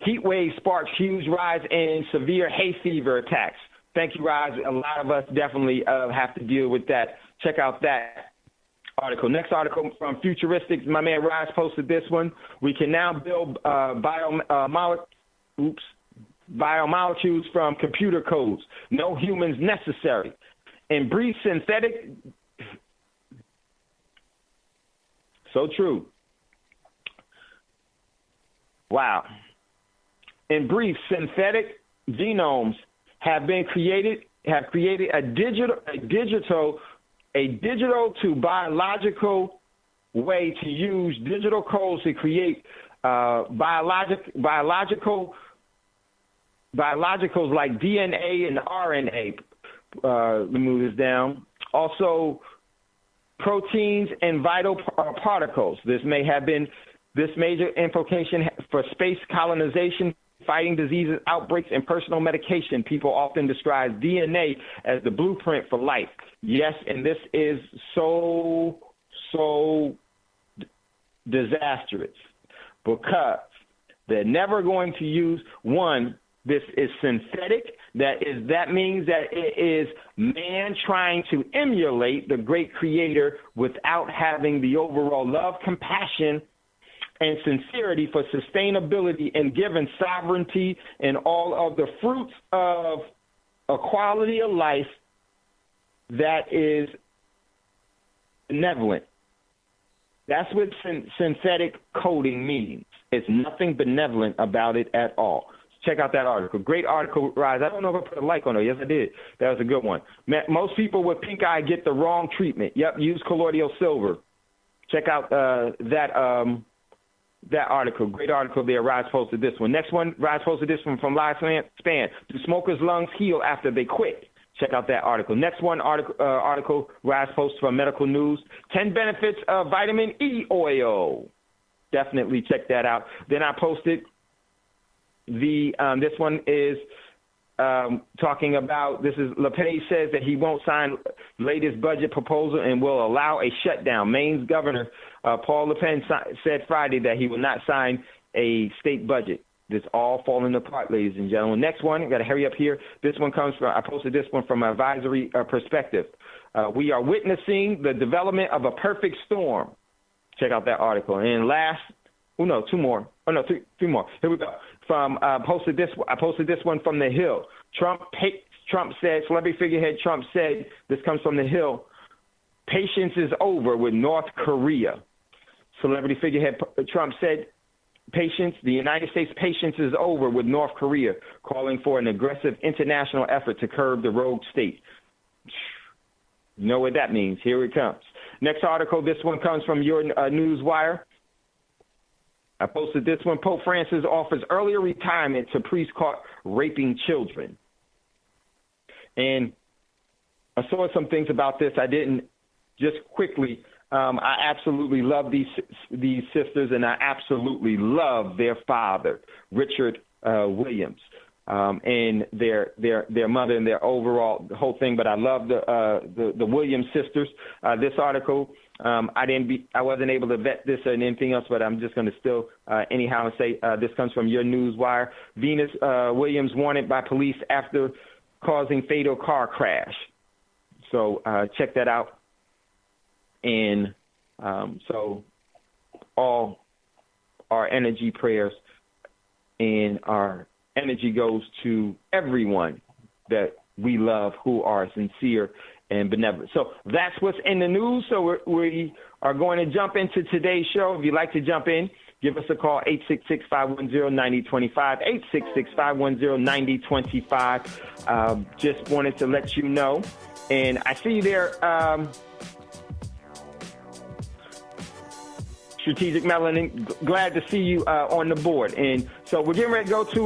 Heat wave sparks huge rise in severe hay fever attacks. Thank you, Roz. A lot of us definitely have to deal with that. Check out that article. Next article from Futuristics. My man Roz posted this one. We can now build biomolecules from computer codes. No humans necessary. And brief synthetic. So true. Wow. In brief, synthetic genomes have created a digital to biological way to use digital codes to create biologicals like DNA and RNA. Let me move this down. Also, proteins and vital particles. This major implication for space colonization, fighting diseases, outbreaks, and personal medication. People often describe DNA as the blueprint for life. Yes, and this is so disastrous because they're never going to use one. This is synthetic. That means that it is man trying to emulate the great creator without having the overall love, compassion, and sincerity for sustainability and given sovereignty and all of the fruits of a quality of life that is benevolent. That's what synthetic coding means. It's nothing benevolent about it at all. Check out that article. Great article, Rise. I don't know if I put a like on it. Yes, I did. That was a good one. Most people with pink eye get the wrong treatment. Yep, use colloidal silver. Check out that article. Great article there. Rise posted this one. Next one, Rise posted this one from Live Span. Do smokers' lungs heal after they quit? Check out that article. Next one, article Rise posted from Medical News. 10 benefits of vitamin E oil. Definitely check that out. Then I posted this one is talking about, this is LePage says that he won't sign latest budget proposal and will allow a shutdown. Maine's governor, Paul LePage, said Friday that he will not sign a state budget. This all falling apart, ladies and gentlemen. Next one, I got to hurry up here. This one comes from, I posted this one from an advisory perspective. We are witnessing the development of a perfect storm. Check out that article. And last, three more. Here we go. I posted this one from The Hill. Trump said, celebrity figurehead Trump said, this comes from The Hill, patience is over with North Korea. Celebrity figurehead Trump said, the United States patience is over with North Korea, calling for an aggressive international effort to curb the rogue state. You know what that means. Here it comes. Next article, this one comes from your Newswire. I posted this one. Pope Francis offers earlier retirement to priests caught raping children. And I saw some things about this. I didn't just quickly. I absolutely love these sisters, and I absolutely love their father, Richard Williams, and their mother and their overall the whole thing. But I love the Williams sisters. This article. I wasn't able to vet this or anything else, but I'm just going to still anyhow say this comes from your Newswire. Venus Williams wanted by police after causing fatal car crash. So check that out. And so all our energy prayers and our energy goes to everyone that we love who are sincere and benevolent. So that's what's in the news. So we are going to jump into today's show. If you'd like to jump in, give us a call, 866-510-9025, 866-510-9025. Just wanted to let you know. And I see you there, Strategic Melanin. Glad to see you on the board. And so we're getting ready to go to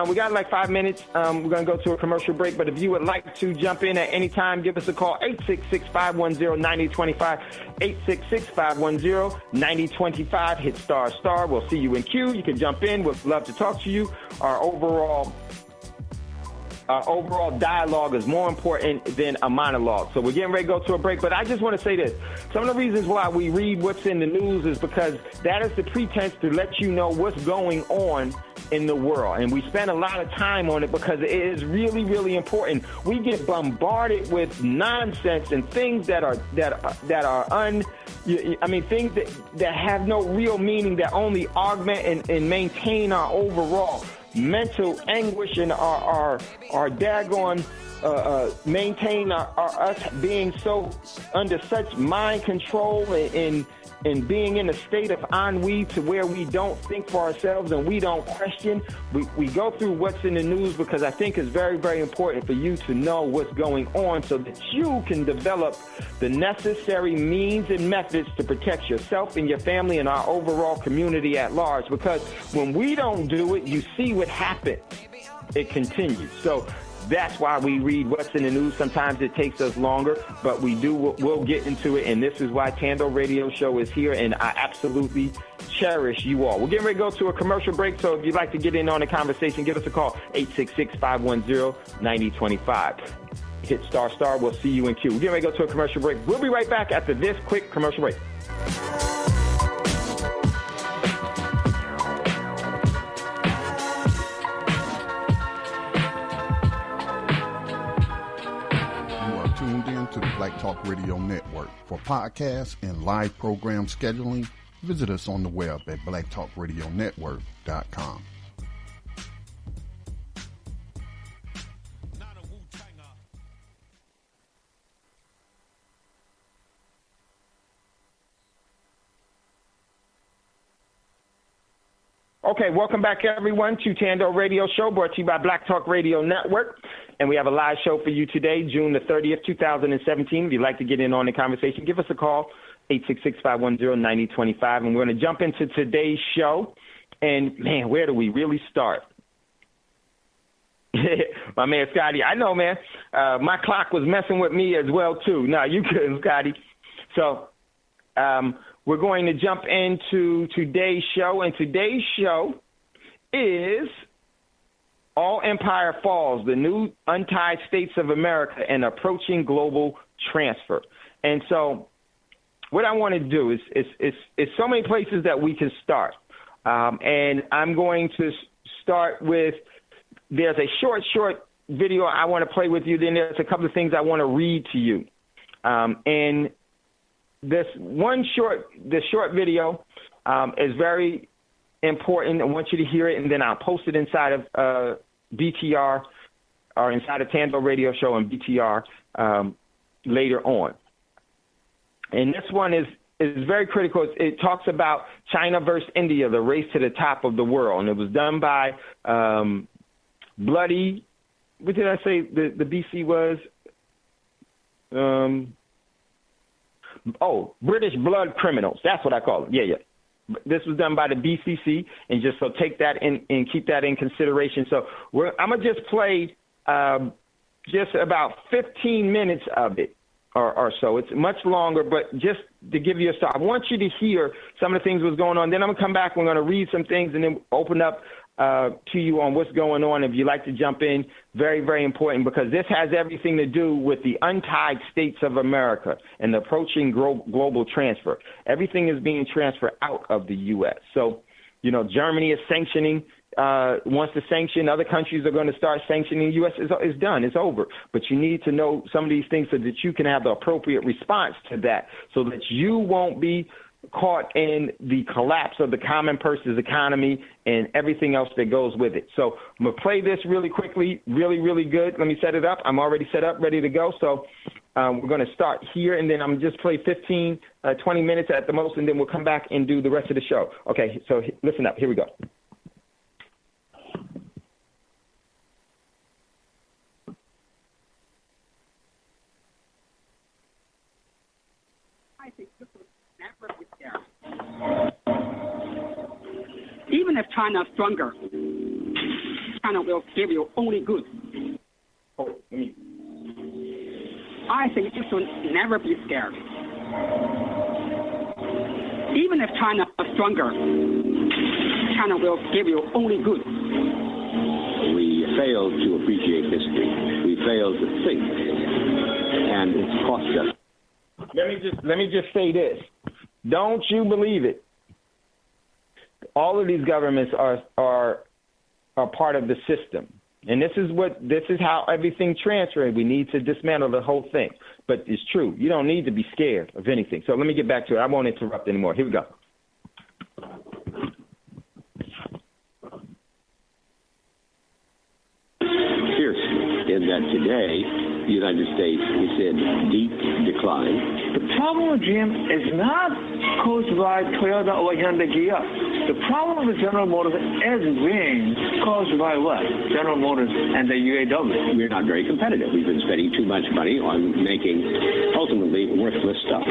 we got like 5 minutes. We're going to go to a commercial break. But if you would like to jump in at any time, give us a call, 866-510-9025, 866-510-9025. Hit ***. We'll see you in queue. You can jump in. We'd love to talk to you. Our overall dialogue is more important than a monologue. So we're getting ready to go to a break, but I just want to say this. Some of the reasons why we read what's in the news is because that is the pretense to let you know what's going on in the world. And we spend a lot of time on it because it is really, really important. We get bombarded with nonsense and things that are things that have no real meaning, that only augment and maintain our overall mental anguish and our daggone maintain us being so under such mind control and being in a state of ennui to where we don't think for ourselves and we don't question. We go through what's in the news because I think it's very, very important for you to know what's going on so that you can develop the necessary means and methods to protect yourself and your family and our overall community at large. Because when we don't do it, you see what happens. It continues. So that's why we read what's in the news. Sometimes it takes us longer, but we'll get into it. And this is why Thando Radio Show is here, and I absolutely cherish you all. We're getting ready to go to a commercial break, so if you'd like to get in on the conversation, give us a call, 866-510-9025. Hit ***. We'll see you in queue. We're getting ready to go to a commercial break. We'll be right back after this quick commercial break. Tuned in to the Black Talk Radio Network. For podcasts and live program scheduling, visit us on the web at blacktalkradionetwork.com. Okay, welcome back, everyone, to Thando Radio Show, brought to you by Black Talk Radio Network. And we have a live show for you today, June the 30th, 2017. If you'd like to get in on the conversation, give us a call, 866-510-9025. And we're going to jump into today's show. And, man, where do we really start? My man, Scotty, I know, man. My clock was messing with me as well, too. No, you couldn't, Scotty. So we're going to jump into today's show. And today's show is All Empire Falls, the new untied states of America and approaching global transfer. And so what I want to do is so many places that we can start. And I'm going to start with, there's a short video I want to play with you. Then there's a couple of things I want to read to you. And this short video is very important. I want you to hear it, and then I'll post it inside of BTR or inside of Thando Radio Show and BTR later on. And this one is very critical. It talks about China versus India, the race to the top of the world. And it was done by bloody, what did I say the BC was? British blood criminals. That's what I call them. Yeah. This was done by the BCC, and just so take that in and keep that in consideration. So I'm going to just play just about 15 minutes of it or so. It's much longer, but just to give you a start. I want you to hear some of the things that's going on. Then I'm going to come back. We're going to read some things and then open up to you on what's going on. If you'd like to jump in, very, very important, because this has everything to do with the untied states of America and the approaching global transfer. Everything is being transferred out of the U.S. So, Germany is sanctioning, wants to sanction. Other countries are going to start sanctioning. The U.S. is done. It's over. But you need to know some of these things so that you can have the appropriate response to that, so that you won't be caught in the collapse of the common person's economy and everything else that goes with it. So I'm going to play this really quickly, really, really good. Let me set it up. I'm already set up, ready to go. So We're going to start here, and then I'm just play 15, 20 minutes at the most, and then we'll come back and do the rest of the show. Okay, so listen up. Here we go. I think this will never be there. Even if China is stronger, China will give you only good. I think you should never be scared. Even if China is stronger, China will give you only good. We failed to appreciate history. We failed to think, and it's cost us. Let me just say this. Don't you believe it? All of these governments are part of the system. And this is how everything transfers. We need to dismantle the whole thing. But it's true. You don't need to be scared of anything. So let me get back to it. I won't interrupt anymore. Here we go. Fiercely, in that today, the United States is in deep decline. The problem, Jim, is not caused by Toyota or Hyundai Kia. The problem with General Motors is being caused by what? General Motors and the UAW. We're not very competitive. We've been spending too much money on making ultimately worthless stuff.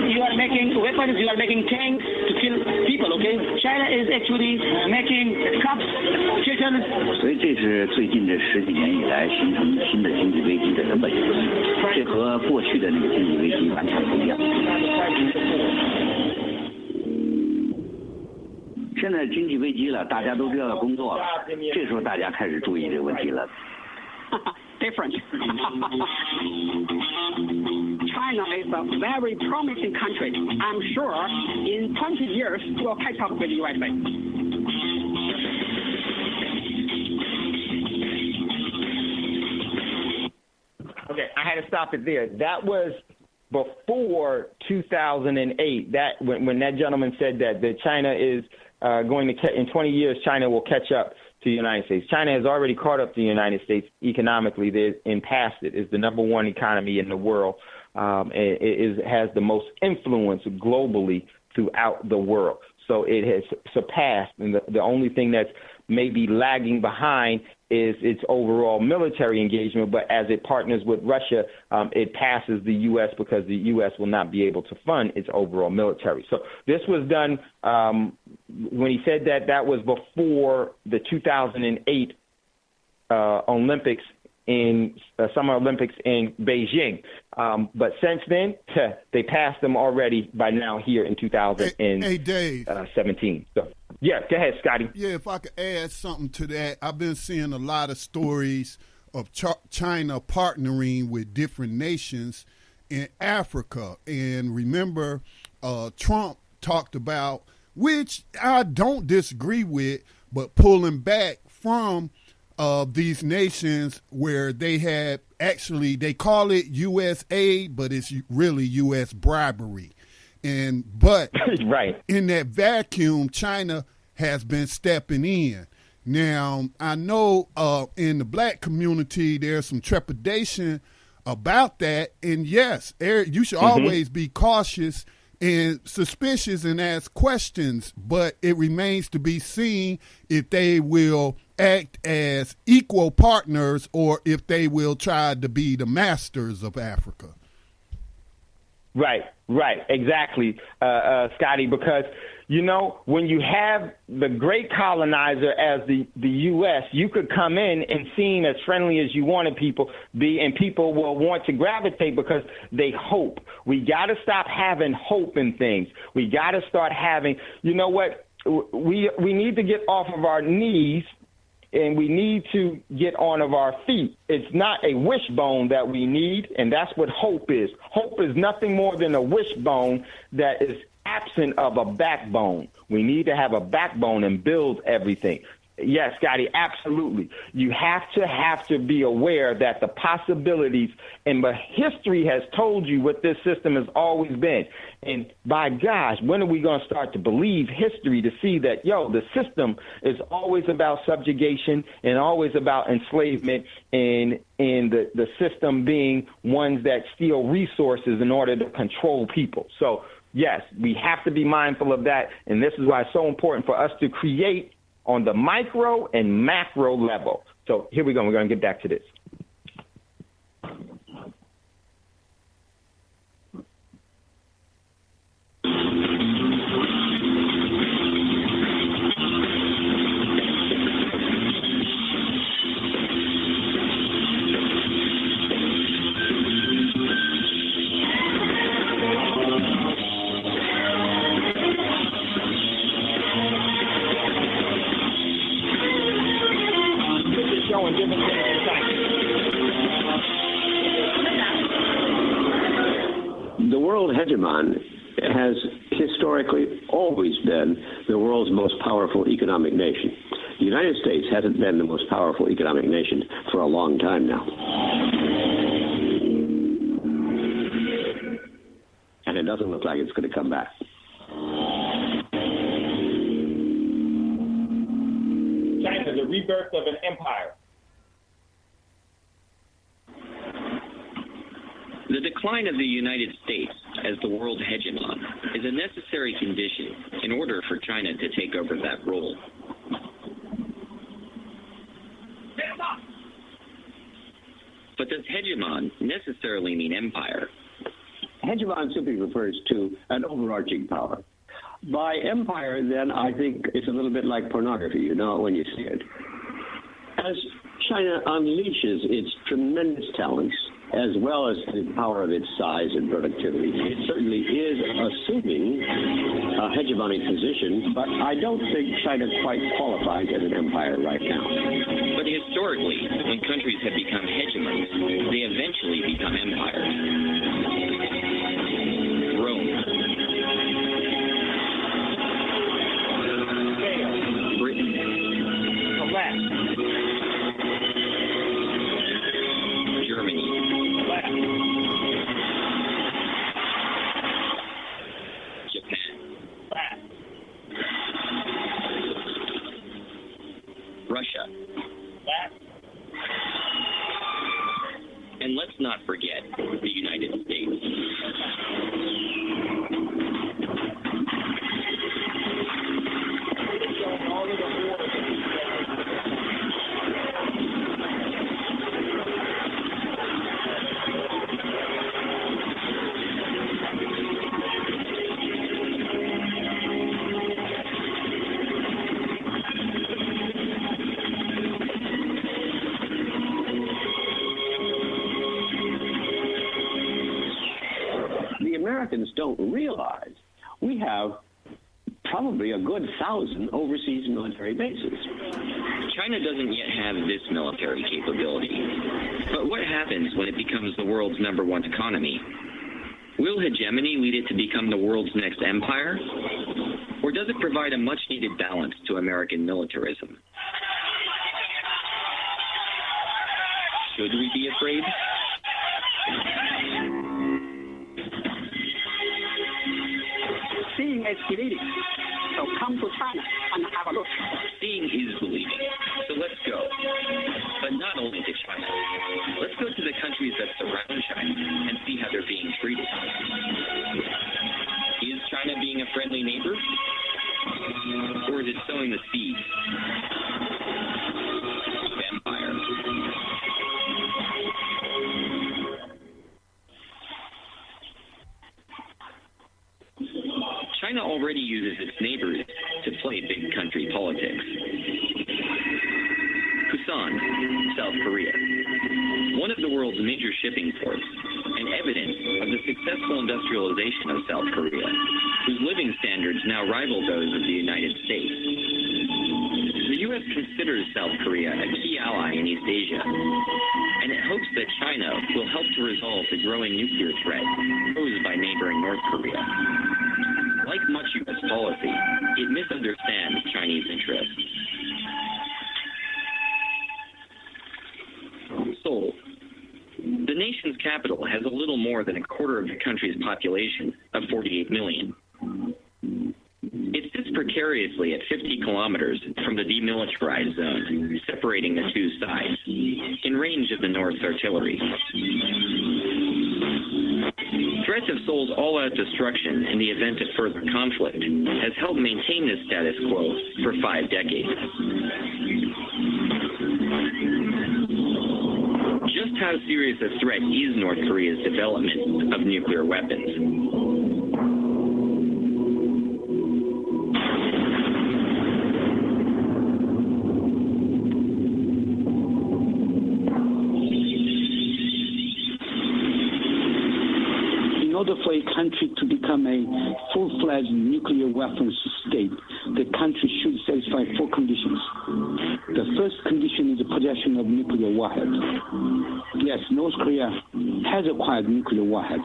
You are making weapons, you are making tanks to kill people, okay? China is actually making cups, chickens. 所以这是最近这10几年以来形成新的经济危机的根本原因，这和过去的那个经济危机完全不一样。现在经济危机了，大家都知道要工作了，这时候大家开始注意这个问题了。Different. China is a very promising country. I'm sure in 20 years we'll catch up with the USA. Okay, I had to stop it there. That was before 2008. That when that gentleman said that China is going to in 20 years China will catch up to the United States. China has already caught up to the United States economically and passed it. It's the number one economy in the world. It has the most influence globally throughout the world. So it has surpassed, and the only thing that's maybe lagging behind is its overall military engagement. But as it partners with Russia, it passes the U.S. because the U.S. will not be able to fund its overall military. So this was done when he said that was before the 2008 Olympics in Summer Olympics in Beijing. But since then, they passed them already by now here in 2017. Hey, Dave. So, yeah, go ahead, Scotty. Yeah, if I could add something to that, I've been seeing a lot of stories of China partnering with different nations in Africa. And remember, Trump talked about, which I don't disagree with, but pulling back from these nations where they had actually, they call it U.S. aid, but it's really U.S. bribery. But right. In that vacuum, China has been stepping in. Now, I know in the black community, there's some trepidation about that. And yes, you should always be cautious and suspicious and ask questions, but it remains to be seen if they will act as equal partners or if they will try to be the masters of Africa. Right, exactly, Scotty, because, you know, when you have the great colonizer as the U.S., you could come in and seem as friendly as you wanted people be, and people will want to gravitate because they hope. We got to stop having hope in things. We got to start having, you know what, we need to get off of our knees and we need to get on of our feet. It's not a wishbone that we need, and that's what hope is. Hope is nothing more than a wishbone that is absent of a backbone. We need to have a backbone and build everything. Yes, Scotty, absolutely. You have to be aware that the possibilities, and but history has told you what this system has always been. And by gosh, when are we going to start to believe history to see that, the system is always about subjugation and always about enslavement, and the system being ones that steal resources in order to control people. So, yes, we have to be mindful of that, and this is why it's so important for us to create on the micro and macro level. So here we go. We're going to get back to this. The world hegemon has historically always been the world's most powerful economic nation. The United States hasn't been the most powerful economic nation for a long time now. And it doesn't look like it's going to come back. China, the rebirth of an empire. The decline of the United States as the world hegemon is a necessary condition in order for China to take over that role. But does hegemon necessarily mean empire? Hegemon simply refers to an overarching power. By empire, then, I think it's a little bit like pornography. You know it when you see it. As China unleashes its tremendous talents, as well as the power of its size and productivity, it certainly is assuming a hegemonic position, but I don't think China quite qualifies as an empire right now. But historically, when countries have become hegemons, they eventually become empires. Rome, Britain, Germany, Japan, Russia, and let's not forget the United States. Americans don't realize we have probably a good 1,000 overseas military bases. China doesn't yet have this military capability. But what happens when it becomes the world's #1 economy? Will hegemony lead it to become the world's next empire? Or does it provide a much-needed balance to American militarism? Should we be afraid? Seeing is believing. So come to China and have a look. Seeing is believing. So let's go. But not only to China. Let's go to the countries that surround China and see how they're being treated. Is China being a friendly neighbor? Or is it sowing the seeds of empire? China already uses its neighbors to play big country politics. Busan, South Korea, one of the world's major shipping ports, and evidence of the successful industrialization of South Korea, whose living standards now rival those of the United States. The U.S. considers South Korea a key ally in East Asia, and it hopes that China will help to resolve the growing nuclear threat posed by neighboring North Korea. Like much U.S. policy, it misunderstands Chinese interests. nation's capital has a little more than a quarter of the country's population of 48 million. It sits precariously at 50 kilometers from the demilitarized zone, separating the two sides, in range of the North's artillery. Threats of Seoul's all-out destruction in the event of further conflict has helped maintain this status quo for 5 decades. Just how serious a threat is North Korea's development of nuclear weapons? In order for a country to become a full-fledged nuclear weapons state, the country should satisfy 4 conditions. The first condition is the possession of nuclear warhead. Yes, North Korea has acquired nuclear warhead.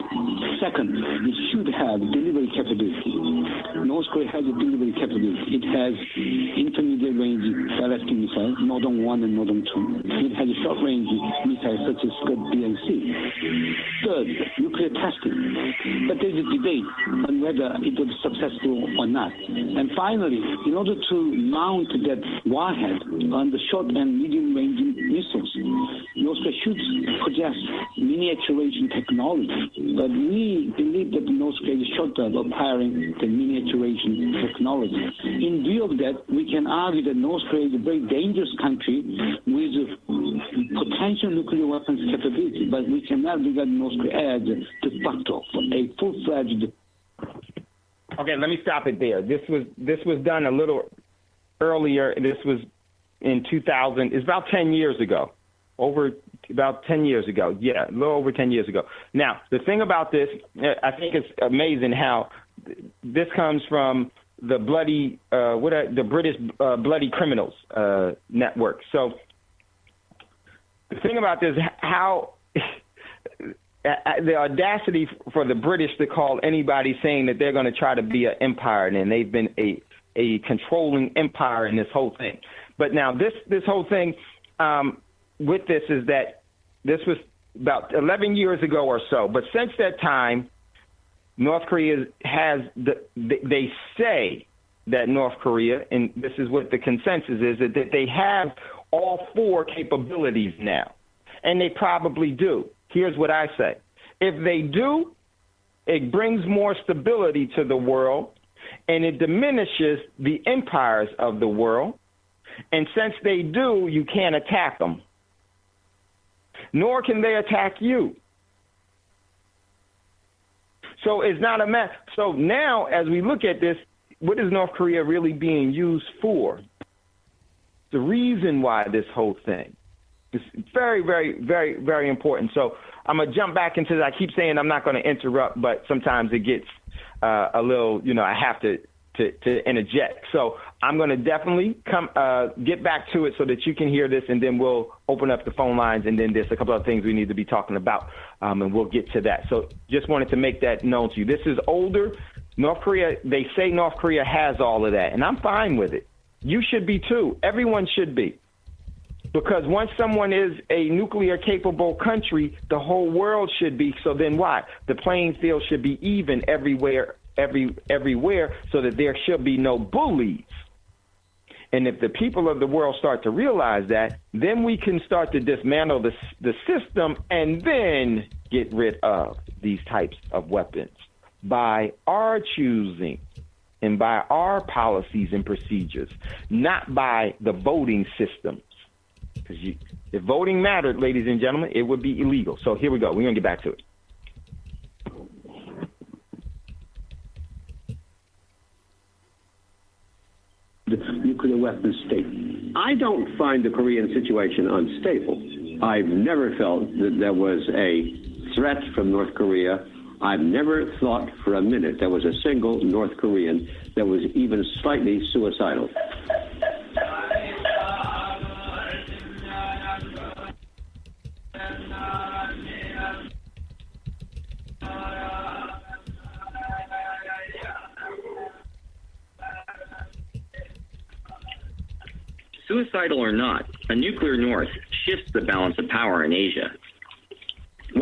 Second, it should have delivery capability. North Korea has a delivery capability. It has intermediate range ballistic missiles, Nodong 1 and Nodong 2. It has a short-range missiles such as Scud B and C. Third, nuclear testing. But there's a debate on whether it was successful or not. And finally, in order to mount that warhead on the short and medium-range missiles, North Korea should possess miniaturization technology. But we believe that North Korea is short of acquiring the miniaturization technology. In view of that, we can argue that North Korea is a very dangerous country with potential nuclear weapons capability, but we cannot regard North Korea as de facto for a full-fledged. Okay, let me stop it there. This was done a little earlier. This was in 2000. It's about 10 years ago. About 10 years ago. Yeah, a little over 10 years ago. Now, the thing about this, I think it's amazing how this comes from the the British Bloody Criminals network. So the thing about this, how the audacity for the British to call anybody saying that they're going to try to be an empire, and they've been a controlling empire in this whole thing. But now this whole thing with this is that this was about 11 years ago or so. But since that time, North Korea has they say that North Korea, and this is what the consensus is, that they have all 4 capabilities now, and they probably do. Here's what I say. If they do, it brings more stability to the world, and it diminishes the empires of the world. And since they do, you can't attack them, nor can they attack you. So it's not a matter. So now, as we look at this, what is North Korea really being used for? The reason why this whole thing. It's very, very, very, very important. So I'm going to jump back into that. I keep saying I'm not going to interrupt, but sometimes it gets a little, I have to interject. So I'm going to definitely get back to it so that you can hear this, and then we'll open up the phone lines, and then there's a couple of things we need to be talking about, and we'll get to that. So just wanted to make that known to you. This is older. North Korea, they say North Korea has all of that, and I'm fine with it. You should be too. Everyone should be. Because once someone is a nuclear-capable country, the whole world should be. So then why? The playing field should be even everywhere, so that there should be no bullies. And if the people of the world start to realize that, then we can start to dismantle the system and then get rid of these types of weapons by our choosing and by our policies and procedures, not by the voting systems. Because if voting mattered, ladies and gentlemen, it would be illegal. So here we go. We're going to get back to it. The nuclear weapons state. I don't find the Korean situation unstable. I've never felt that there was a threat from North Korea. I've never thought for a minute there was a single North Korean that was even slightly suicidal. Suicidal or not, a nuclear North shifts the balance of power in Asia.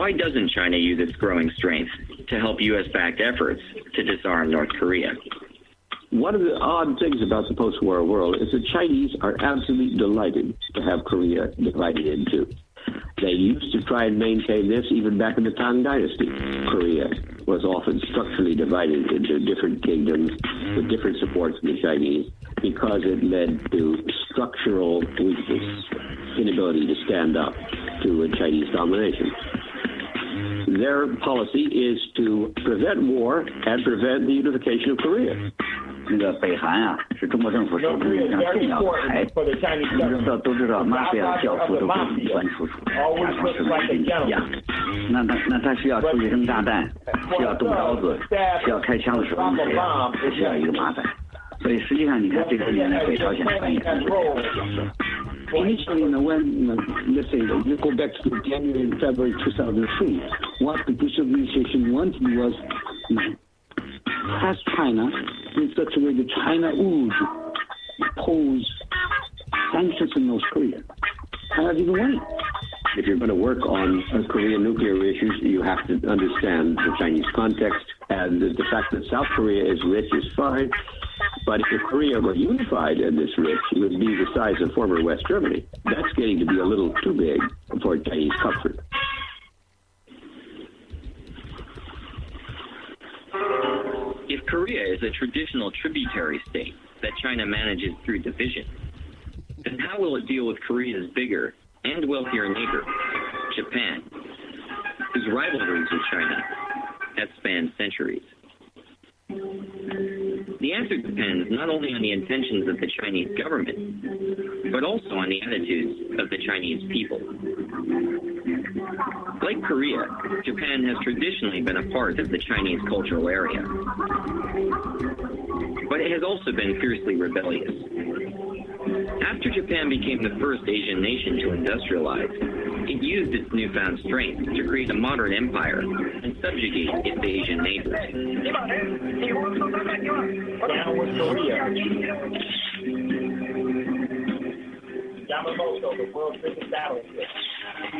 Why doesn't China use its growing strength to help U.S.-backed efforts to disarm North Korea? One of the odd things about the post-war world is the Chinese are absolutely delighted to have Korea divided in two. They used to try and maintain this even back in the Tang Dynasty. Korea was often structurally divided into different kingdoms with different support from the Chinese because it led to structural weakness, inability to stand up to a Chinese domination. Their policy is to prevent war and prevent the unification of Korea. 那个北韩啊，是中国政府手中一张重要的牌。都知道，mafia 教父都是一关楚楚，假装是美军一样。那他需要出去扔炸弹，需要动刀子，需要开枪的时候，谁需要一个麻烦。所以实际上，你看这个年代北朝鲜扮演很重要的角色。Initially, when let's say you go back to January and February 2003, what the Bush administration wanted was press China in such a way that China would impose sanctions on North Korea. China didn't win. If you're going to work on Korean nuclear issues, you have to understand the Chinese context, and the fact that South Korea is rich is fine. But if Korea were unified and this rich, it would be the size of former West Germany. That's getting to be a little too big for Chinese comfort. If Korea is a traditional tributary state that China manages through division, then how will it deal with Korea's bigger and wealthier neighbor, Japan, whose rivalries with China have spanned centuries? The answer depends not only on the intentions of the Chinese government, but also on the attitudes of the Chinese people. Like Korea, Japan has traditionally been a part of the Chinese cultural area, but it has also been fiercely rebellious. After Japan became the first Asian nation to industrialize, it used its newfound strength to create a modern empire and subjugate its Asian neighbors.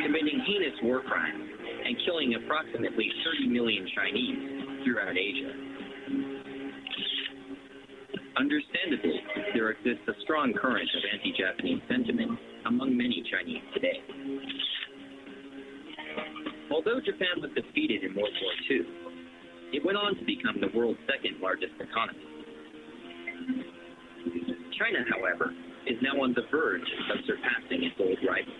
Committing heinous war crimes and killing approximately 30 million Chinese throughout Asia. Understandably, there exists a strong current of anti-Japanese sentiment among many Chinese today. Although Japan was defeated in World War II, it went on to become the world's second largest economy. China, however, is now on the verge of surpassing its old rival.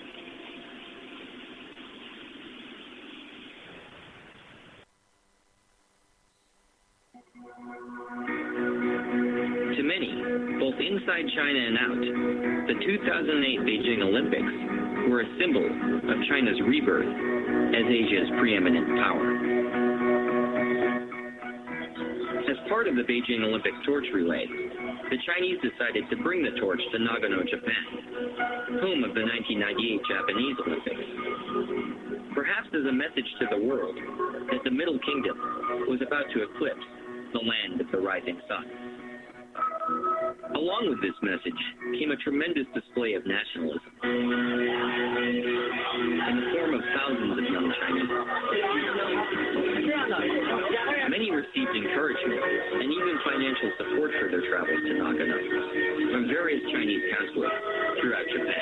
To many, both inside China and out, the 2008 Beijing Olympics were a symbol of China's rebirth as Asia's preeminent power. As part of the Beijing Olympics torch relay, the Chinese decided to bring the torch to Nagano, Japan, home of the 1998 Japanese Olympics, perhaps as a message to the world that the Middle Kingdom was about to eclipse the land of the rising sun. Along with this message came a tremendous display of nationalism in the form of thousands of young Chinese. Many received encouragement and even financial support for their travels to Nagano from various Chinese consulates throughout Japan.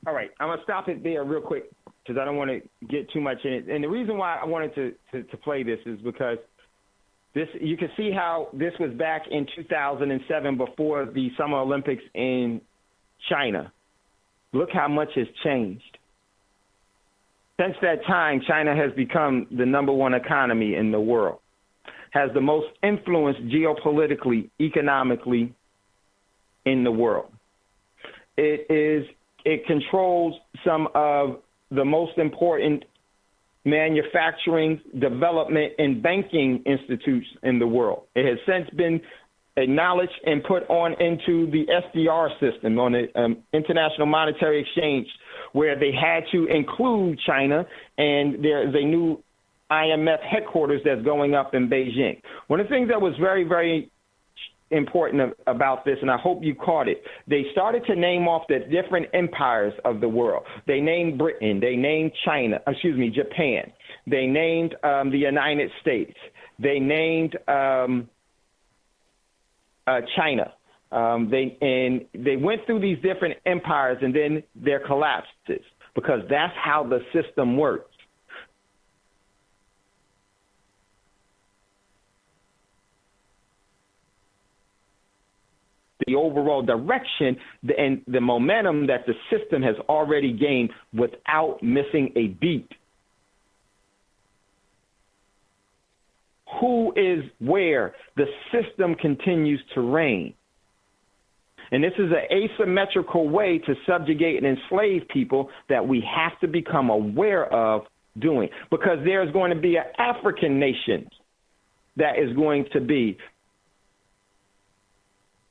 All right, I'm going to stop it there real quick because I don't want to get too much in it. And the reason why I wanted to play this is because you can see how this was back in 2007 before the Summer Olympics in China. Look how much has changed. Since that time, China has become the number one economy in the world, has the most influence geopolitically, economically in the world. It controls some of the most important manufacturing, development, and banking institutes in the world. It has since been acknowledged and put on into the SDR system, on the International Monetary Exchange, where they had to include China, and there is a new IMF headquarters that's going up in Beijing. One of the things that was very, very important about this, and I hope you caught it, they started to name off the different empires of the world. They named Britain, they named Japan, they named the United States, they named China. They went through these different empires and then their collapses, because that's how the system works. The overall direction and the momentum that the system has already gained without missing a beat. Who is where? The system continues to reign. And this is an asymmetrical way to subjugate and enslave people that we have to become aware of doing. Because there's going to be an African nation that is going to be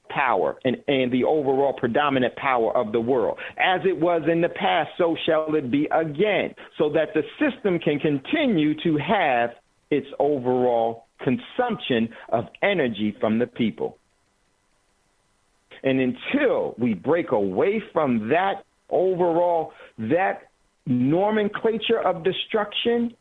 power and the overall predominant power of the world. As it was in the past, so shall it be again, so that the system can continue to have its overall consumption of energy from the people. And until we break away from that overall, that nomenclature of destruction,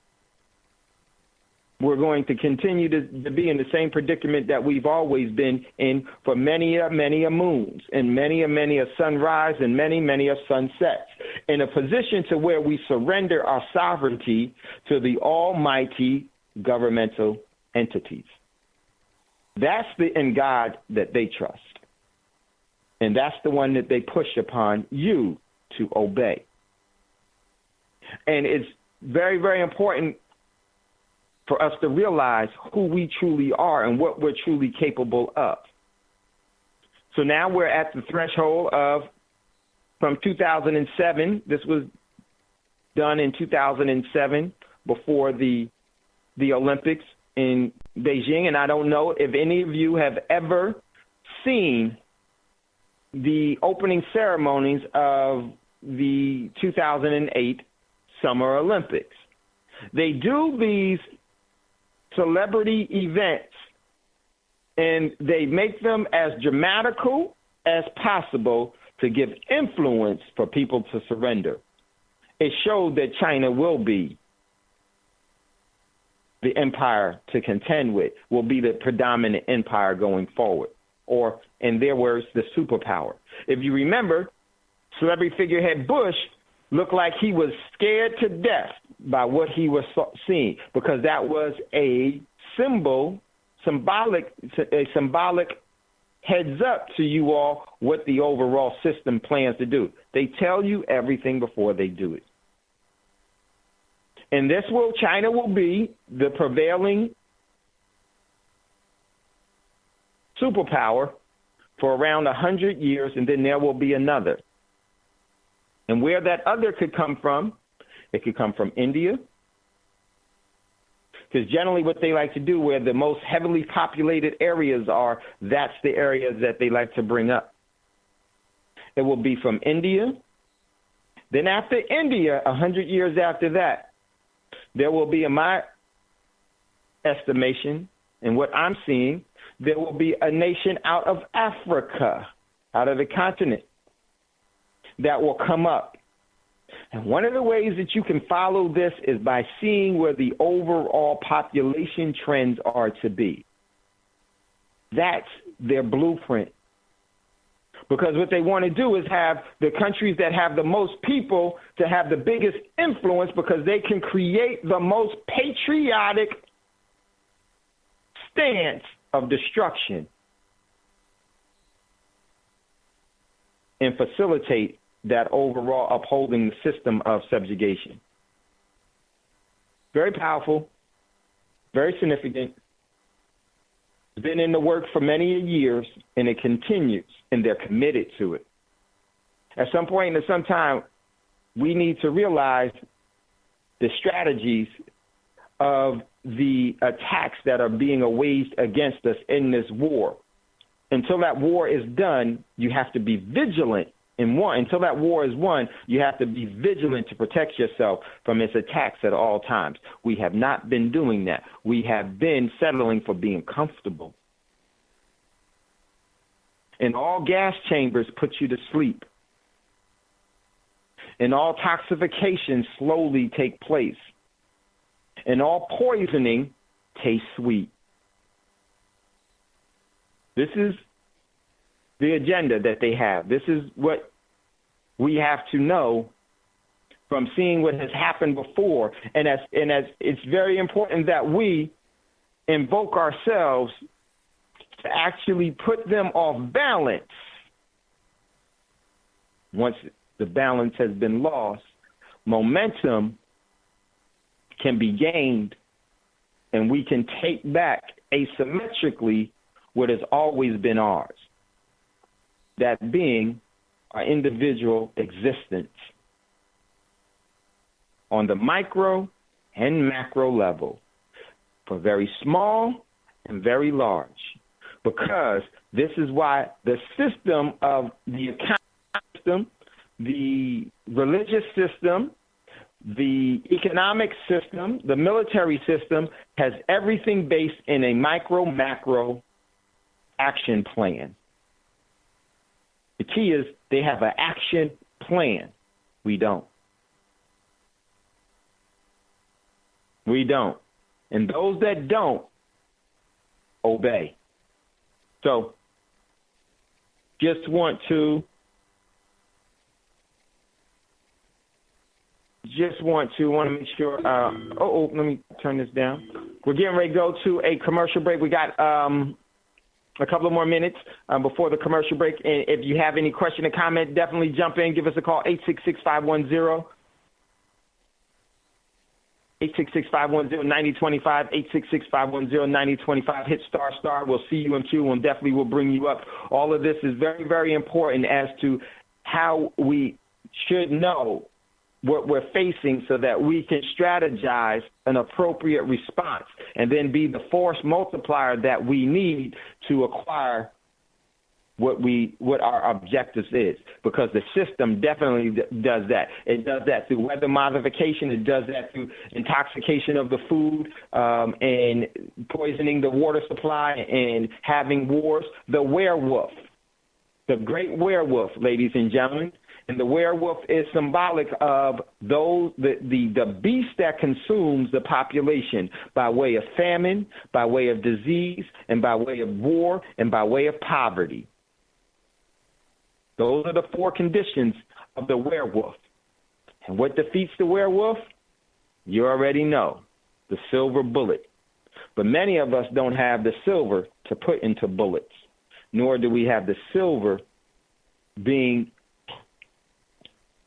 we're going to continue to be in the same predicament that we've always been in for many a moons and many a sunrise and many a sunsets, in a position to where we surrender our sovereignty to the almighty governmental entities. That's the end God that they trust. And that's the one that they push upon you to obey. And it's very, very important for us to realize who we truly are and what we're truly capable of. So now we're at the threshold of, from 2007, this was done in 2007 before the Olympics in Beijing, and I don't know if any of you have ever seen the opening ceremonies of the 2008 Summer Olympics. They do these celebrity events, and they make them as dramatical as possible to give influence for people to surrender. It showed that China will be the empire to contend with, will be the predominant empire going forward, or in their words, the superpower. If you remember, celebrity figurehead Bush looked like he was scared to death by what he was seeing, because that was a symbolic heads up to you all what the overall system plans to do. They tell you everything before they do it. And this China will be the prevailing superpower for around 100 years, and then there will be another. And where that other could come from, it could come from India, because generally what they like to do, where the most heavily populated areas are, that's the areas that they like to bring up. It will be from India. Then after India, 100 years after that, there will be, in my estimation and what I'm seeing, there will be a nation out of Africa, out of the continent, that will come up. And one of the ways that you can follow this is by seeing where the overall population trends are to be. That's their blueprint. Because what they want to do is have the countries that have the most people to have the biggest influence, because they can create the most patriotic stance of destruction and facilitate that overall upholding the system of subjugation. Very powerful, very significant. It's been in the works for many years, and it continues, and they're committed to it. At some point in some time, we need to realize the strategies of the attacks that are being waged against us in this war. Until that war is done, you have to be vigilant. Until that war is won, you have to be vigilant to protect yourself from its attacks at all times. We have not been doing that. We have been settling for being comfortable. And all gas chambers put you to sleep. And all toxification slowly take place. And all poisoning tastes sweet. This is the agenda that they have. This is what we have to know from seeing what has happened before. And as it's very important that we invoke ourselves to actually put them off balance. Once the balance has been lost, momentum can be gained, and we can take back asymmetrically what has always been ours, that being our individual existence on the micro and macro level, for very small and very large, because this is why the system of the economic system, the religious system, the economic system, the military system has everything based in a micro-macro action plan. The key is they have an action plan. We don't. We don't. And those that don't obey. So just want to make sure. Let me turn this down. We're getting ready to go to a commercial break. We got a couple of more minutes before the commercial break. And if you have any question or comment, definitely jump in. Give us a call, 866-510. 866-510-9025, 866-510-9025. Hit star. We'll see you in queue and definitely will bring you up. All of this is very, very important as to how we should know what we're facing so that we can strategize an appropriate response and then be the force multiplier that we need to acquire what our objectives is, because the system definitely does that. It does that through weather modification. It does that through intoxication of the food and poisoning the water supply and having wars. The werewolf, the great werewolf, ladies and gentlemen. And the werewolf is symbolic of those the beast that consumes the population by way of famine, by way of disease, and by way of war, and by way of poverty. Those are the four conditions of the werewolf. And what defeats the werewolf? You already know, the silver bullet. But many of us don't have the silver to put into bullets, nor do we have the silver being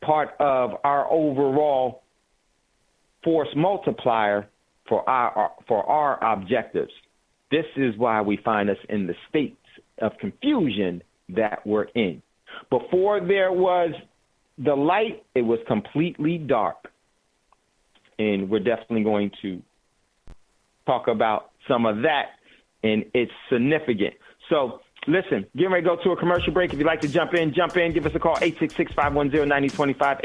part of our overall force multiplier for our objectives. This is why we find us in the states of confusion that we're in. Before there was the light, it was completely dark. And we're definitely going to talk about some of that, and it's significant. So listen, getting ready to go to a commercial break. If you'd like to jump in. Give us a call, 866-510-9025,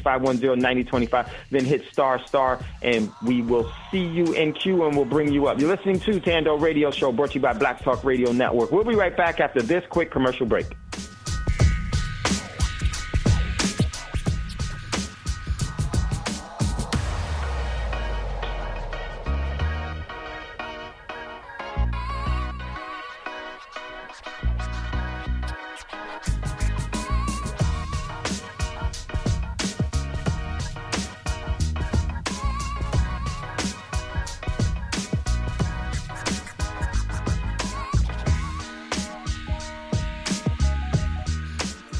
866-510-9025. Then hit star, and we will see you in queue, and we'll bring you up. You're listening to Thando Radio Show, brought to you by Black Talk Radio Network. We'll be right back after this quick commercial break.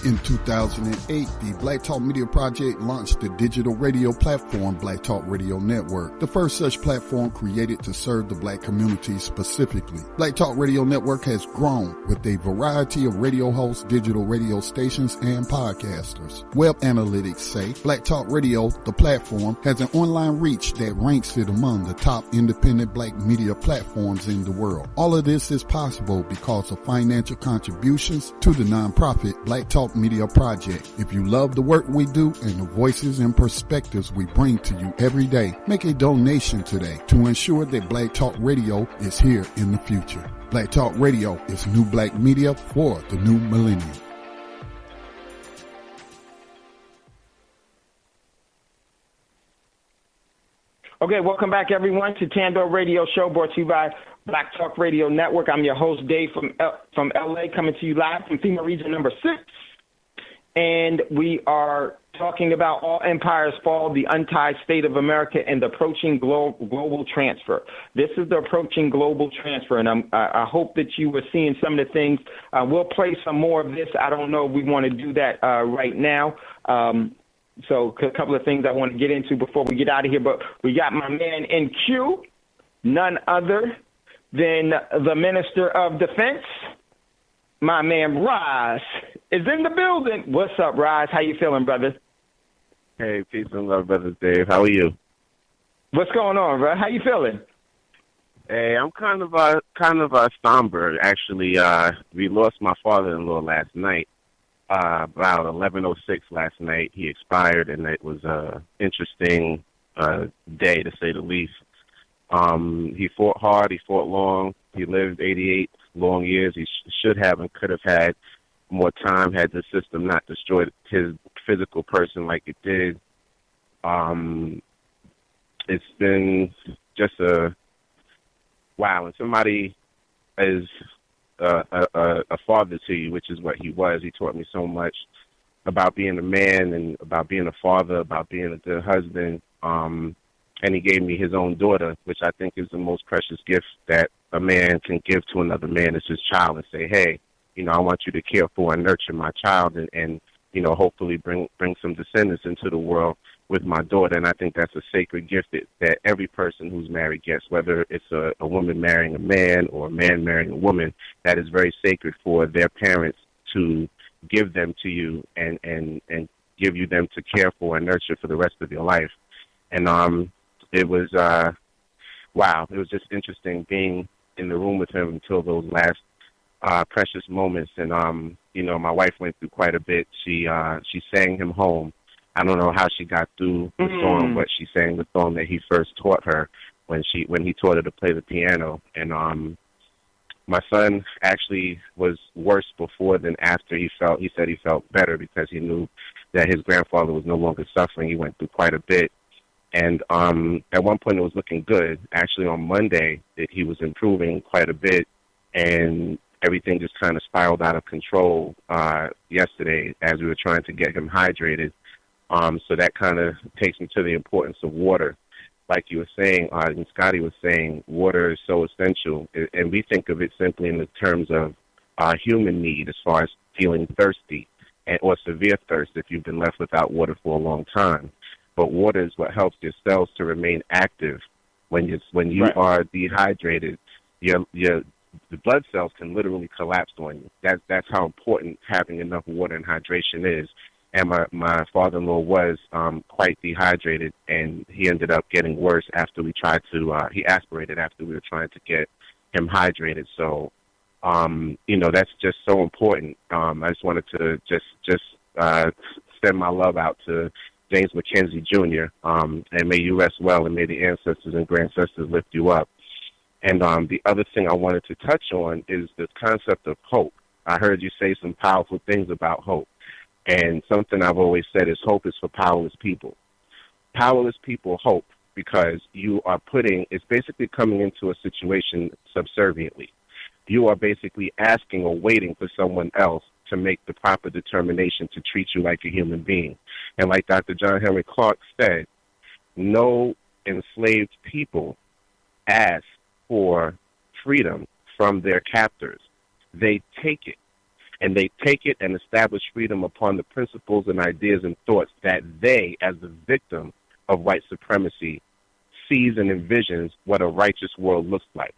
In 2008, the Black Talk Media Project launched the digital radio platform Black Talk Radio Network, the first such platform created to serve the black community specifically. Black Talk Radio Network has grown with a variety of radio hosts, digital radio stations, and podcasters. Web analytics say Black Talk Radio, the platform, has an online reach that ranks it among the top independent black media platforms in the world. All of this is possible because of financial contributions to the nonprofit Black Talk Media Project. If you love the work we do and the voices and perspectives we bring to you every day, make a donation today to ensure that Black Talk Radio is here in the future. Black Talk Radio is new black media for the new millennium. Okay, welcome back, everyone, to Thando Radio Show, brought to you by Black Talk Radio Network. I'm your host, Dave, from L.A., coming to you live from FEMA Region number 6. And we are talking about All Empires Fall, the Untied State of America, and the approaching global transfer. This is the approaching global transfer, and I hope that you were seeing some of the things. We'll play some more of this. I don't know if we want to do that right now. So a couple of things I want to get into before we get out of here. But we got my man in Q, none other than the Minister of Defense. My man Roz is in the building. What's up, Roz? How you feeling, brother? Hey, peace and love, brother Dave. How are you? What's going on, bro? How you feeling? Hey, I'm kind of somber. Actually, we lost my father-in-law last night. About 11:06 last night, he expired, and it was a interesting day to say the least. He fought hard. He fought long. He lived 88 long years. He should have and could have had more time had the system not destroyed his physical person like it did. It's been just a wow. And somebody is a father to you, which is what he was. He taught me so much about being a man and about being a father, about being a good husband. And he gave me his own daughter, which I think is the most precious gift that a man can give to another man, is his child, and say, hey, I want you to care for and nurture my child and hopefully bring some descendants into the world with my daughter. And I think that's a sacred gift that every person who's married gets, whether it's a woman marrying a man or a man marrying a woman. That is very sacred for their parents to give them to you and give you them to care for and nurture for the rest of your life. And it was, wow, it was just interesting being in the room with him until those last precious moments. And, my wife went through quite a bit. She sang him home. I don't know how she got through the song, but she sang the song that he first taught her when he taught her to play the piano. And my son actually was worse before than after. He said he felt better because he knew that his grandfather was no longer suffering. He went through quite a bit. And at one point it was looking good. Actually, on Monday, he was improving quite a bit, and everything just kind of spiraled out of control yesterday as we were trying to get him hydrated. So that kind of takes me to the importance of water. Like you were saying, and Scotty was saying, water is so essential. And we think of it simply in the terms of human need as far as feeling thirsty or severe thirst if you've been left without water for a long time. But water is what helps your cells to remain active. When you are dehydrated, the blood cells can literally collapse on you. That's how important having enough water and hydration is. And my father-in-law was quite dehydrated, and he ended up getting worse after we tried to, he aspirated after we were trying to get him hydrated. So, that's just so important. I just wanted to just send my love out to James McKenzie Jr., and may you rest well, and may the ancestors and grandsters lift you up. And the other thing I wanted to touch on is the concept of hope. I heard you say some powerful things about hope. And something I've always said is hope is for powerless people. Powerless people hope because it's basically coming into a situation subserviently. You are basically asking or waiting for someone else to make the proper determination to treat you like a human being. And like Dr. John Henry Clark said, no enslaved people ask for freedom from their captors. They take it. And they take it and establish freedom upon the principles and ideas and thoughts that they, as the victim of white supremacy, sees and envisions what a righteous world looks like.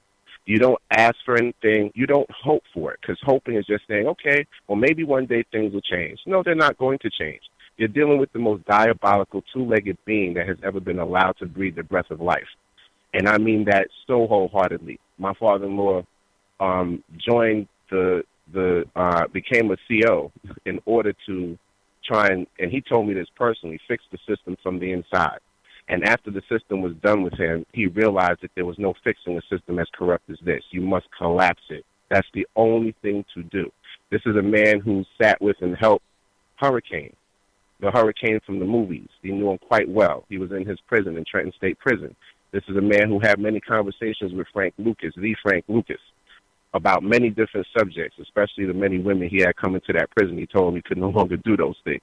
You don't ask for anything. You don't hope for it, because hoping is just saying, okay, well, maybe one day things will change. No, they're not going to change. You're dealing with the most diabolical two-legged being that has ever been allowed to breathe the breath of life. And I mean that so wholeheartedly. My father-in-law became a CO in order to try and he told me this personally, fix the system from the inside. And after the system was done with him, he realized that there was no fixing a system as corrupt as this. You must collapse it. That's the only thing to do. This is a man who sat with and helped Hurricane, the hurricane from the movies. He knew him quite well. He was in his prison, in Trenton State Prison. This is a man who had many conversations with Frank Lucas, about many different subjects, especially the many women he had come into that prison. He told him he could no longer do those things.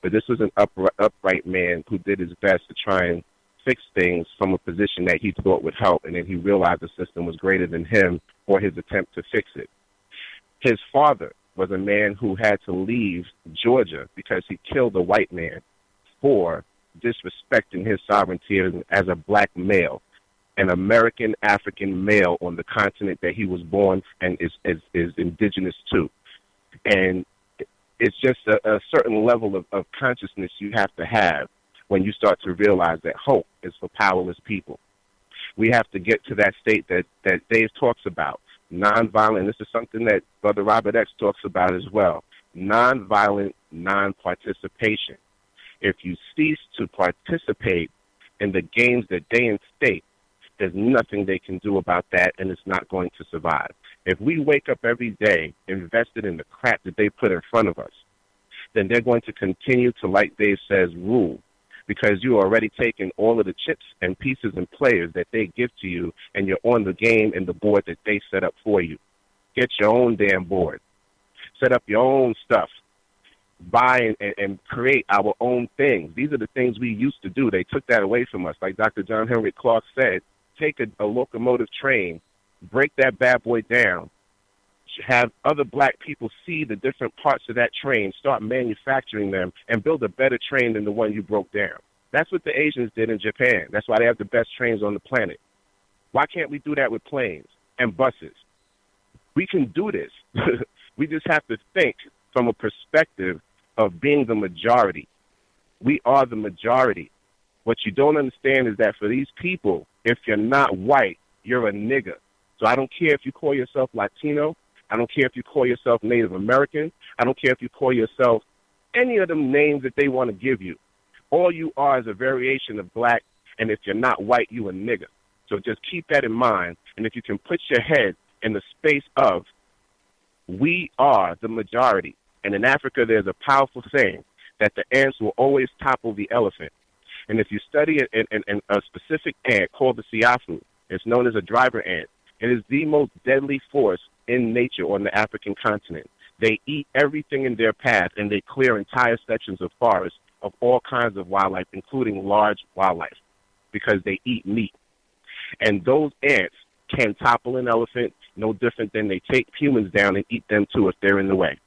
But this was an upright man who did his best to try and fix things from a position that he thought would help, and then he realized the system was greater than him or his attempt to fix it. His father was a man who had to leave Georgia because he killed a white man for disrespecting his sovereignty as a black male, an American African male on the continent that he was born and is indigenous to. And it's just a certain level of consciousness you have to have when you start to realize that hope is for powerless people. We have to get to that state that Dave talks about, nonviolent. This is something that Brother Robert X talks about as well, nonviolent non-participation. If you cease to participate in the games that they instate, there's nothing they can do about that, and it's not going to survive. If we wake up every day invested in the crap that they put in front of us, then they're going to continue to, like Dave says, rule, because you are already taking all of the chips and pieces and players that they give to you, and you're on the game and the board that they set up for you. Get your own damn board. Set up your own stuff. Buy and create our own things. These are the things we used to do. They took that away from us. Like Dr. John Henry Clark said, take a locomotive train, break that bad boy down, have other black people see the different parts of that train, start manufacturing them, and build a better train than the one you broke down. That's what the Asians did in Japan. That's why they have the best trains on the planet. Why can't we do that with planes and buses? We can do this. We just have to think from a perspective of being the majority. We are the majority. What you don't understand is that for these people, if you're not white, you're a nigger. So I don't care if you call yourself Latino. I don't care if you call yourself Native American. I don't care if you call yourself any of them names that they want to give you. All you are is a variation of black, and if you're not white, you a nigger. So just keep that in mind, and if you can put your head in the space of we are the majority. And in Africa, there's a powerful saying that the ants will always topple the elephant. And if you study a specific ant called the siafu, it's known as a driver ant. It is the most deadly force in nature on the African continent. They eat everything in their path, and they clear entire sections of forests of all kinds of wildlife, including large wildlife, because they eat meat. And those ants can topple an elephant no different than they take humans down and eat them too if they're in the way.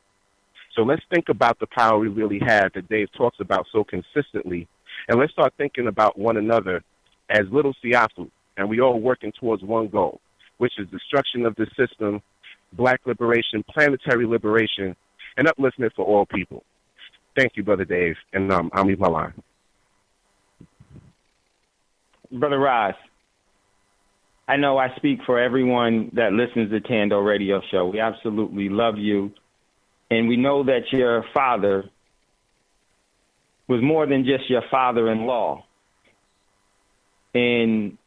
So let's think about the power we really have that Dave talks about so consistently, and let's start thinking about one another as little siafu, and we all working towards one goal, which is destruction of the system, black liberation, planetary liberation, and upliftment for all people. Thank you, Brother Dave, and I'll leave my line. Brother Ross, I know I speak for everyone that listens to Thando Radio Show. We absolutely love you, and we know that your father was more than just your father-in-law. And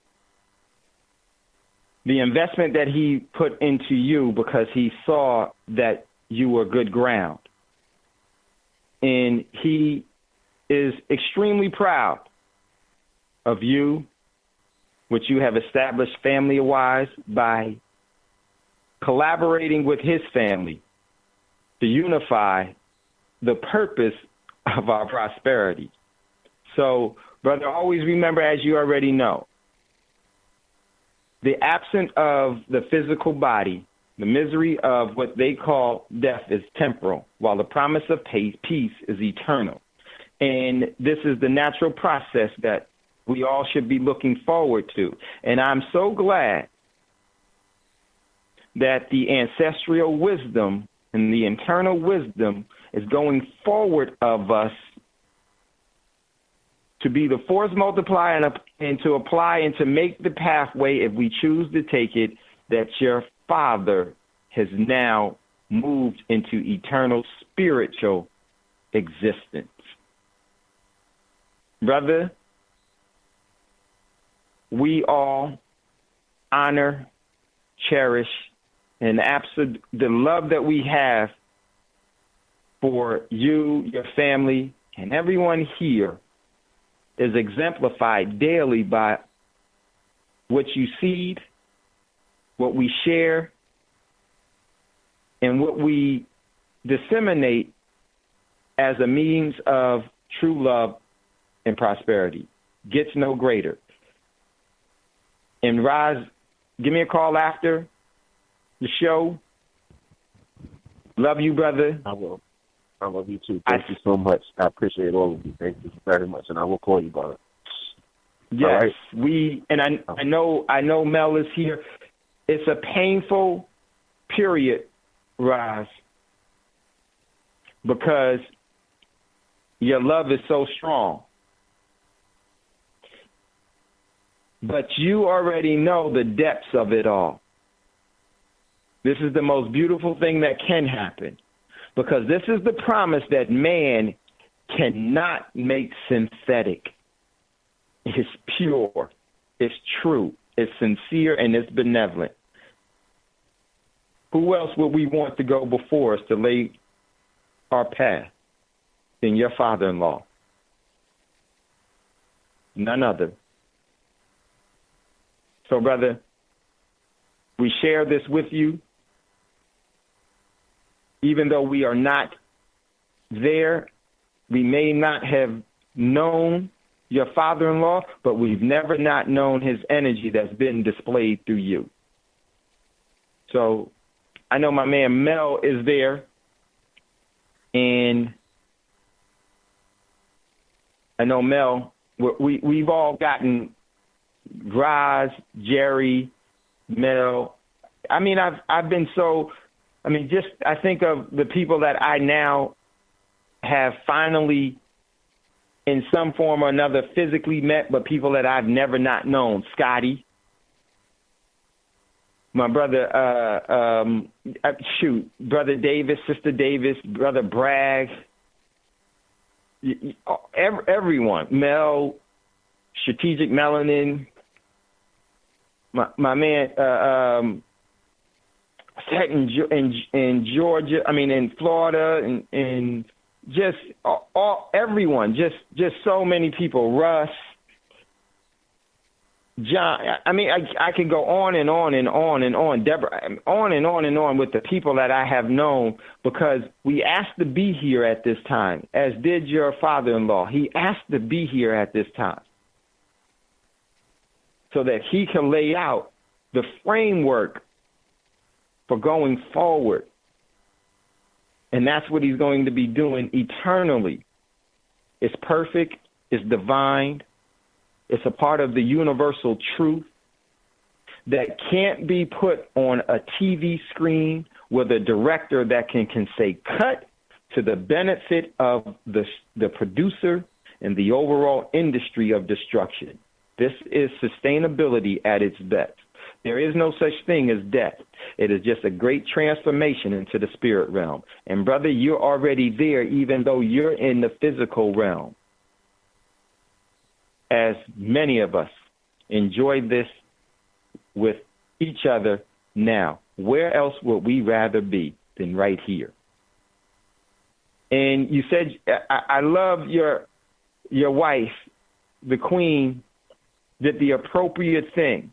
the investment that he put into you because he saw that you were good ground. And he is extremely proud of you, which you have established family-wise by collaborating with his family to unify the purpose of our prosperity. So, brother, always remember, as you already know, the absence of the physical body The misery of what they call death is temporal, while the promise of peace is eternal. And this is the natural process that we all should be looking forward to. And I'm so glad that the ancestral wisdom and the internal wisdom is going forward of us to be the force multiplier and to apply and to make the pathway, if we choose to take it, that your Father has now moved into eternal spiritual existence. Brother, we all honor, cherish, and the love that we have for you, your family, and everyone here is exemplified daily by what you seed, what we share, and what we disseminate as a means of true love and prosperity. Gets no greater. And Roz, give me a call after the show. Love you, brother. I will. I love you too. Thank you so much. I appreciate all of you. Thank you very much, and I will call you, brother. Yes, right. I know Mel is here. It's a painful period, Roz, because your love is so strong. But you already know the depths of it all. This is the most beautiful thing that can happen, because this is the promise that man cannot make synthetic. It's pure, it's true, it's sincere, and it's benevolent. Who else would we want to go before us to lay our path than your father-in-law? None other. So, brother, we share this with you. Even though we are not there, we may not have known your father-in-law, but we've never not known his energy that's been displayed through you. So I know my man Mel is there, and I know Mel, we've all gotten Roz, Jerry, Mel. I mean, I've been so... I think of the people that I now have finally, in some form or another, physically met, but people that I've never not known. Scotty, my brother, Brother Davis, Sister Davis, Brother Bragg, everyone, Mel, Strategic Melanin, my man, in Georgia, in Florida, and just everyone, just so many people. Russ, John. I could go on and on and on and on. Deborah, on and on with the people that I have known, because we asked to be here at this time, as did your father-in-law. He asked to be here at this time so that he can lay out the framework for going forward. And that's what he's going to be doing eternally. It's perfect, it's divine, it's a part of the universal truth that can't be put on a TV screen with a director that can say cut, to the benefit of the producer and the overall industry of destruction. This is sustainability at its best. There is no such thing as death. It is just a great transformation into the spirit realm. And, brother, you're already there, even though you're in the physical realm. As many of us enjoy this with each other now, where else would we rather be than right here? And you said, I love your wife, the queen, did the appropriate thing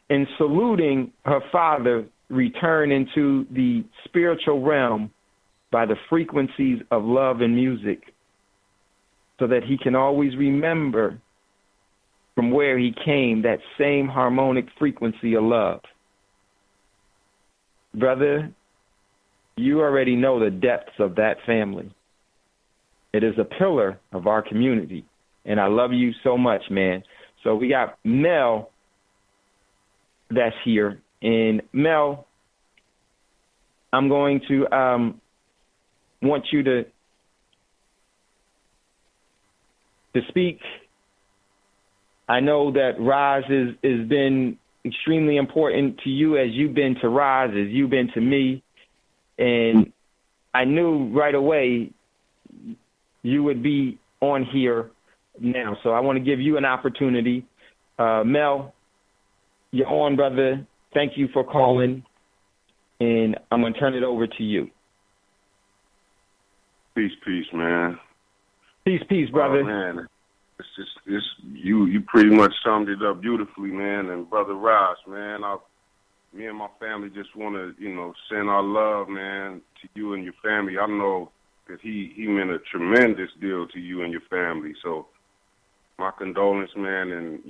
in saluting her father return into the spiritual realm by the frequencies of love and music, so that he can always remember from where he came, that same harmonic frequency of love. brother, you already know the depths of that family. It is a pillar of our community, and I love you so much, man. So we got Mel that's here, and Mel, I'm going to want you to speak. I know that Roz has been extremely important to you as you've been to Roz, as you've been to me. And I knew right away you would be on here now. So I want to give you an opportunity. Mel, you're on, brother. Thank you for calling. And I'm going to turn it over to you. Peace, man. Peace, brother. Oh, man. It's you pretty much summed it up beautifully, man. And Brother Ross, man, me and my family just want to, send our love, man, to you and your family. I know that he meant a tremendous deal to you and your family. So my condolence, man, and,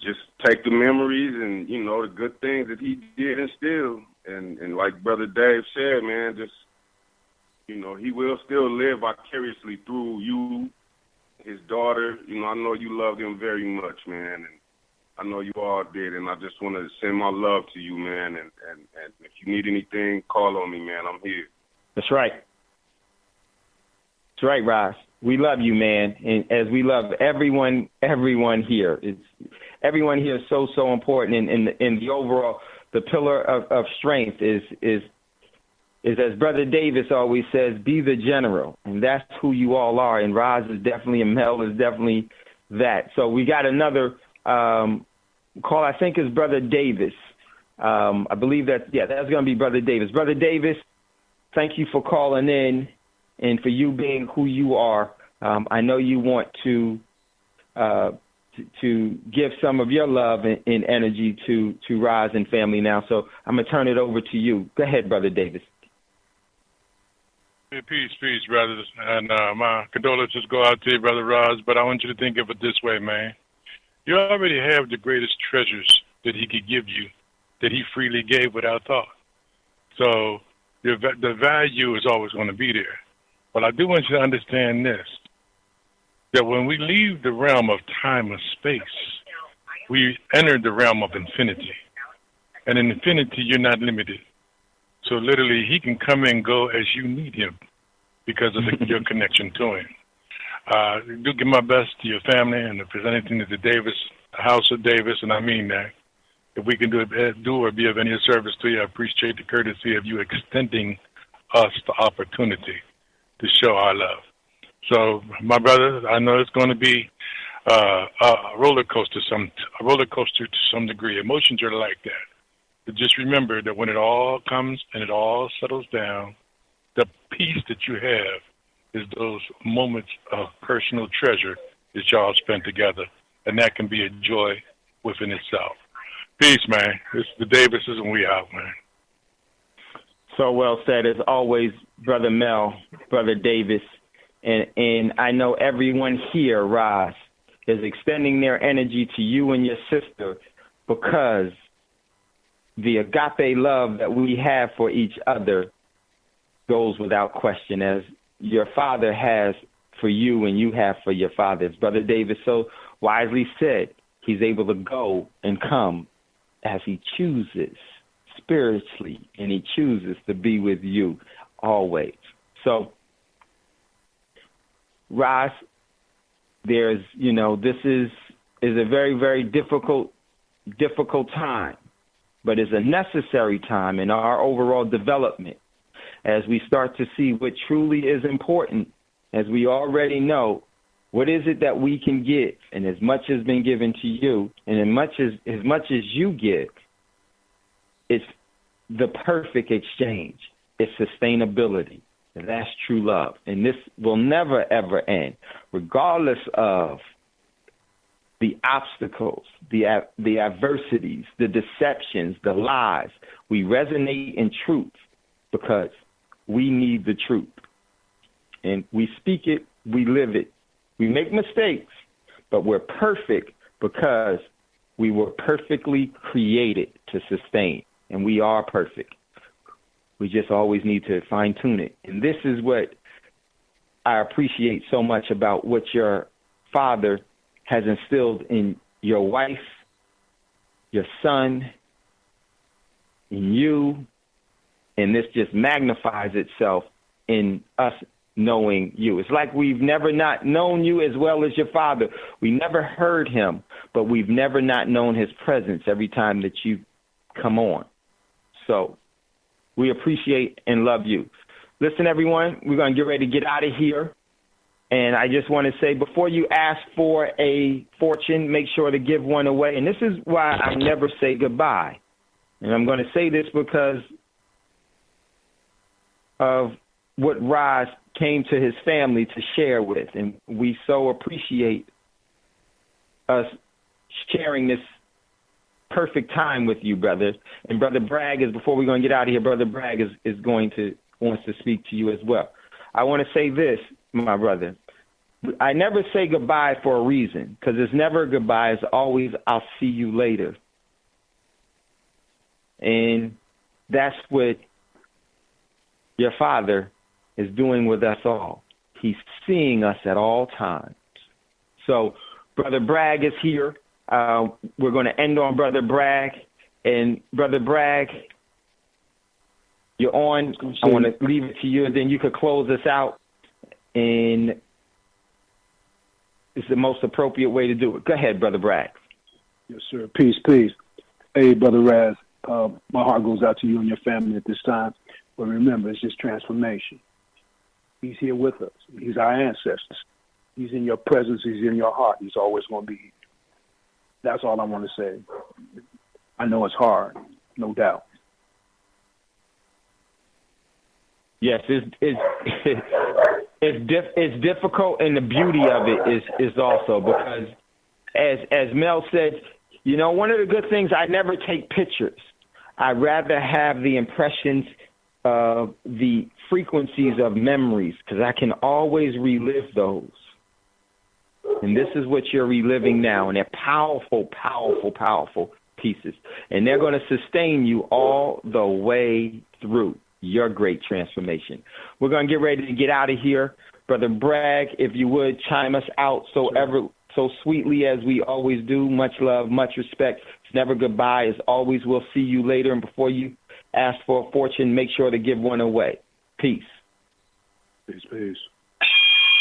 just take the memories and, the good things that he did instill. And like Brother Dave said, man, just, he will still live vicariously through you, his daughter. I know you loved him very much, man, and I know you all did, and I just want to send my love to you, man, and if you need anything, call on me, man. I'm here. That's right. That's right, Ross. We love you, man, and as we love everyone here. Everyone here is so important, and the overall, the pillar of strength is as Brother Davis always says, be the general, and that's who you all are, and Roz is definitely, and Mel is definitely that. So we got another call, I think is Brother Davis. I believe that's going to be Brother Davis. Brother Davis, thank you for calling in and for you being who you are. I know you want to give some of your love and energy to Roz and family now, so I'm going to turn it over to you. Go ahead, Brother Davis. Hey, peace, brothers. And my condolences go out to you, Brother Roz, but I want you to think of it this way, man. You already have the greatest treasures that he could give you, that he freely gave without thought. So the value is always going to be there. But I do want you to understand this, that when we leave the realm of time and space, we enter the realm of infinity. And in infinity, you're not limited. So literally, he can come and go as you need him because of your connection to him. Do give my best to your family, and if there's anything at the House of Davis, and I mean that, if we can do or be of any service to you, I appreciate the courtesy of you extending us the opportunity to show our love. So, my brother, I know it's going to be a roller coaster to some degree. Emotions are like that. But just remember that when it all comes and it all settles down, the peace that you have is those moments of personal treasure that y'all spent together. And that can be a joy within itself. Peace, man. It's the Davises, and we out, man. So well said, as always, Brother Mel, Brother Davis. And I know everyone here, Roz, is extending their energy to you and your sister because the agape love that we have for each other goes without question, as your father has for you and you have for your father. As Brother Davis so wisely said, he's able to go and come as he chooses spiritually, and he chooses to be with you always. So, Ross, this is a very, very difficult time, but it's a necessary time in our overall development as we start to see what truly is important, as we already know, what is it that we can give, and as much has been given to you, and as much as you give, it's the perfect exchange. It's sustainability, and that's true love. And this will never, ever end, regardless of the obstacles, the adversities, the deceptions, the lies. We resonate in truth because we need the truth. And we speak it, we live it. We make mistakes, but we're perfect because we were perfectly created to sustain. and we are perfect. We just always need to fine-tune it. And this is what I appreciate so much about what your father has instilled in your wife, your son, in you, and this just magnifies itself in us knowing you. It's like we've never not known you as well as your father. We never heard him, but we've never not known his presence every time that you come on. So we appreciate and love you. Listen, everyone, we're going to get ready to get out of here. And I just want to say, before you ask for a fortune, make sure to give one away. And this is why I never say goodbye. And I'm going to say this because of what Roz came to his family to share with. And we so appreciate us sharing this perfect time with you, brother. And Brother Bragg is, before we're going to get out of here, Brother Bragg wants to speak to you as well. I want to say this, my brother. I never say goodbye for a reason, because it's never goodbye. It's always, I'll see you later. And that's what your father is doing with us all. He's seeing us at all times. So Brother Bragg is here. We're going to end on Brother Bragg. And Brother Bragg, you're on. I want to leave it to you, and then you could close us out. And it's the most appropriate way to do it. Go ahead, Brother Bragg. Yes, sir. Peace, peace. Hey, Brother Raz, my heart goes out to you and your family at this time. But remember, it's just transformation. He's here with us. He's our ancestors. He's in your presence. He's in your heart. He's always going to be here. That's all I want to say. I know it's hard, no doubt. Yes, it's difficult, and the beauty of it is also because, as Mel said, you know, one of the good things, I never take pictures. I'd rather have the impressions of the frequencies of memories, because I can always relive those. And this is what you're reliving now, and they're powerful, powerful, powerful pieces. And they're going to sustain you all the way through your great transformation. We're going to get ready to get out of here. Brother Bragg, if you would, chime us out so sweetly as we always do. Much love, much respect. It's never goodbye. It's always we'll see you later. And before you ask for a fortune, make sure to give one away. Peace. Peace, peace.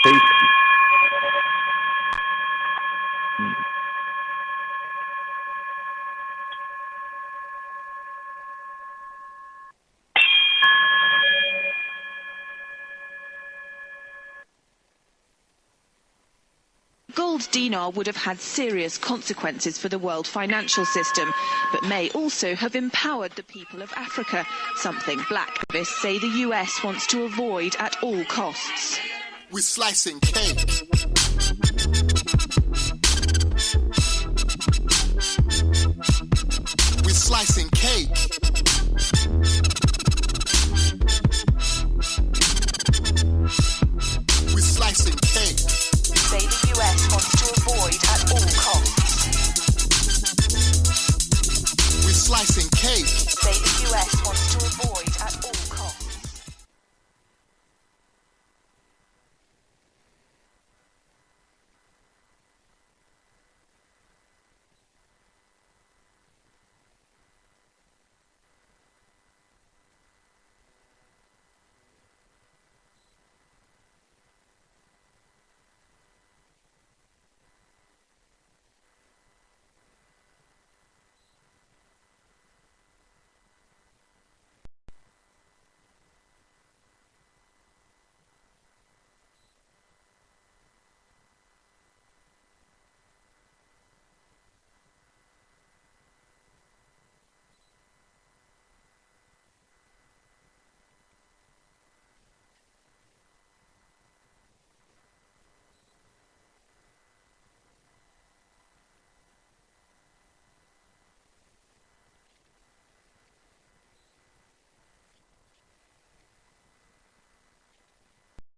Peace. Gold dinar would have had serious consequences for the world financial system, but may also have empowered the people of Africa, something black activists say the US wants to avoid at all costs. We're slicing cake.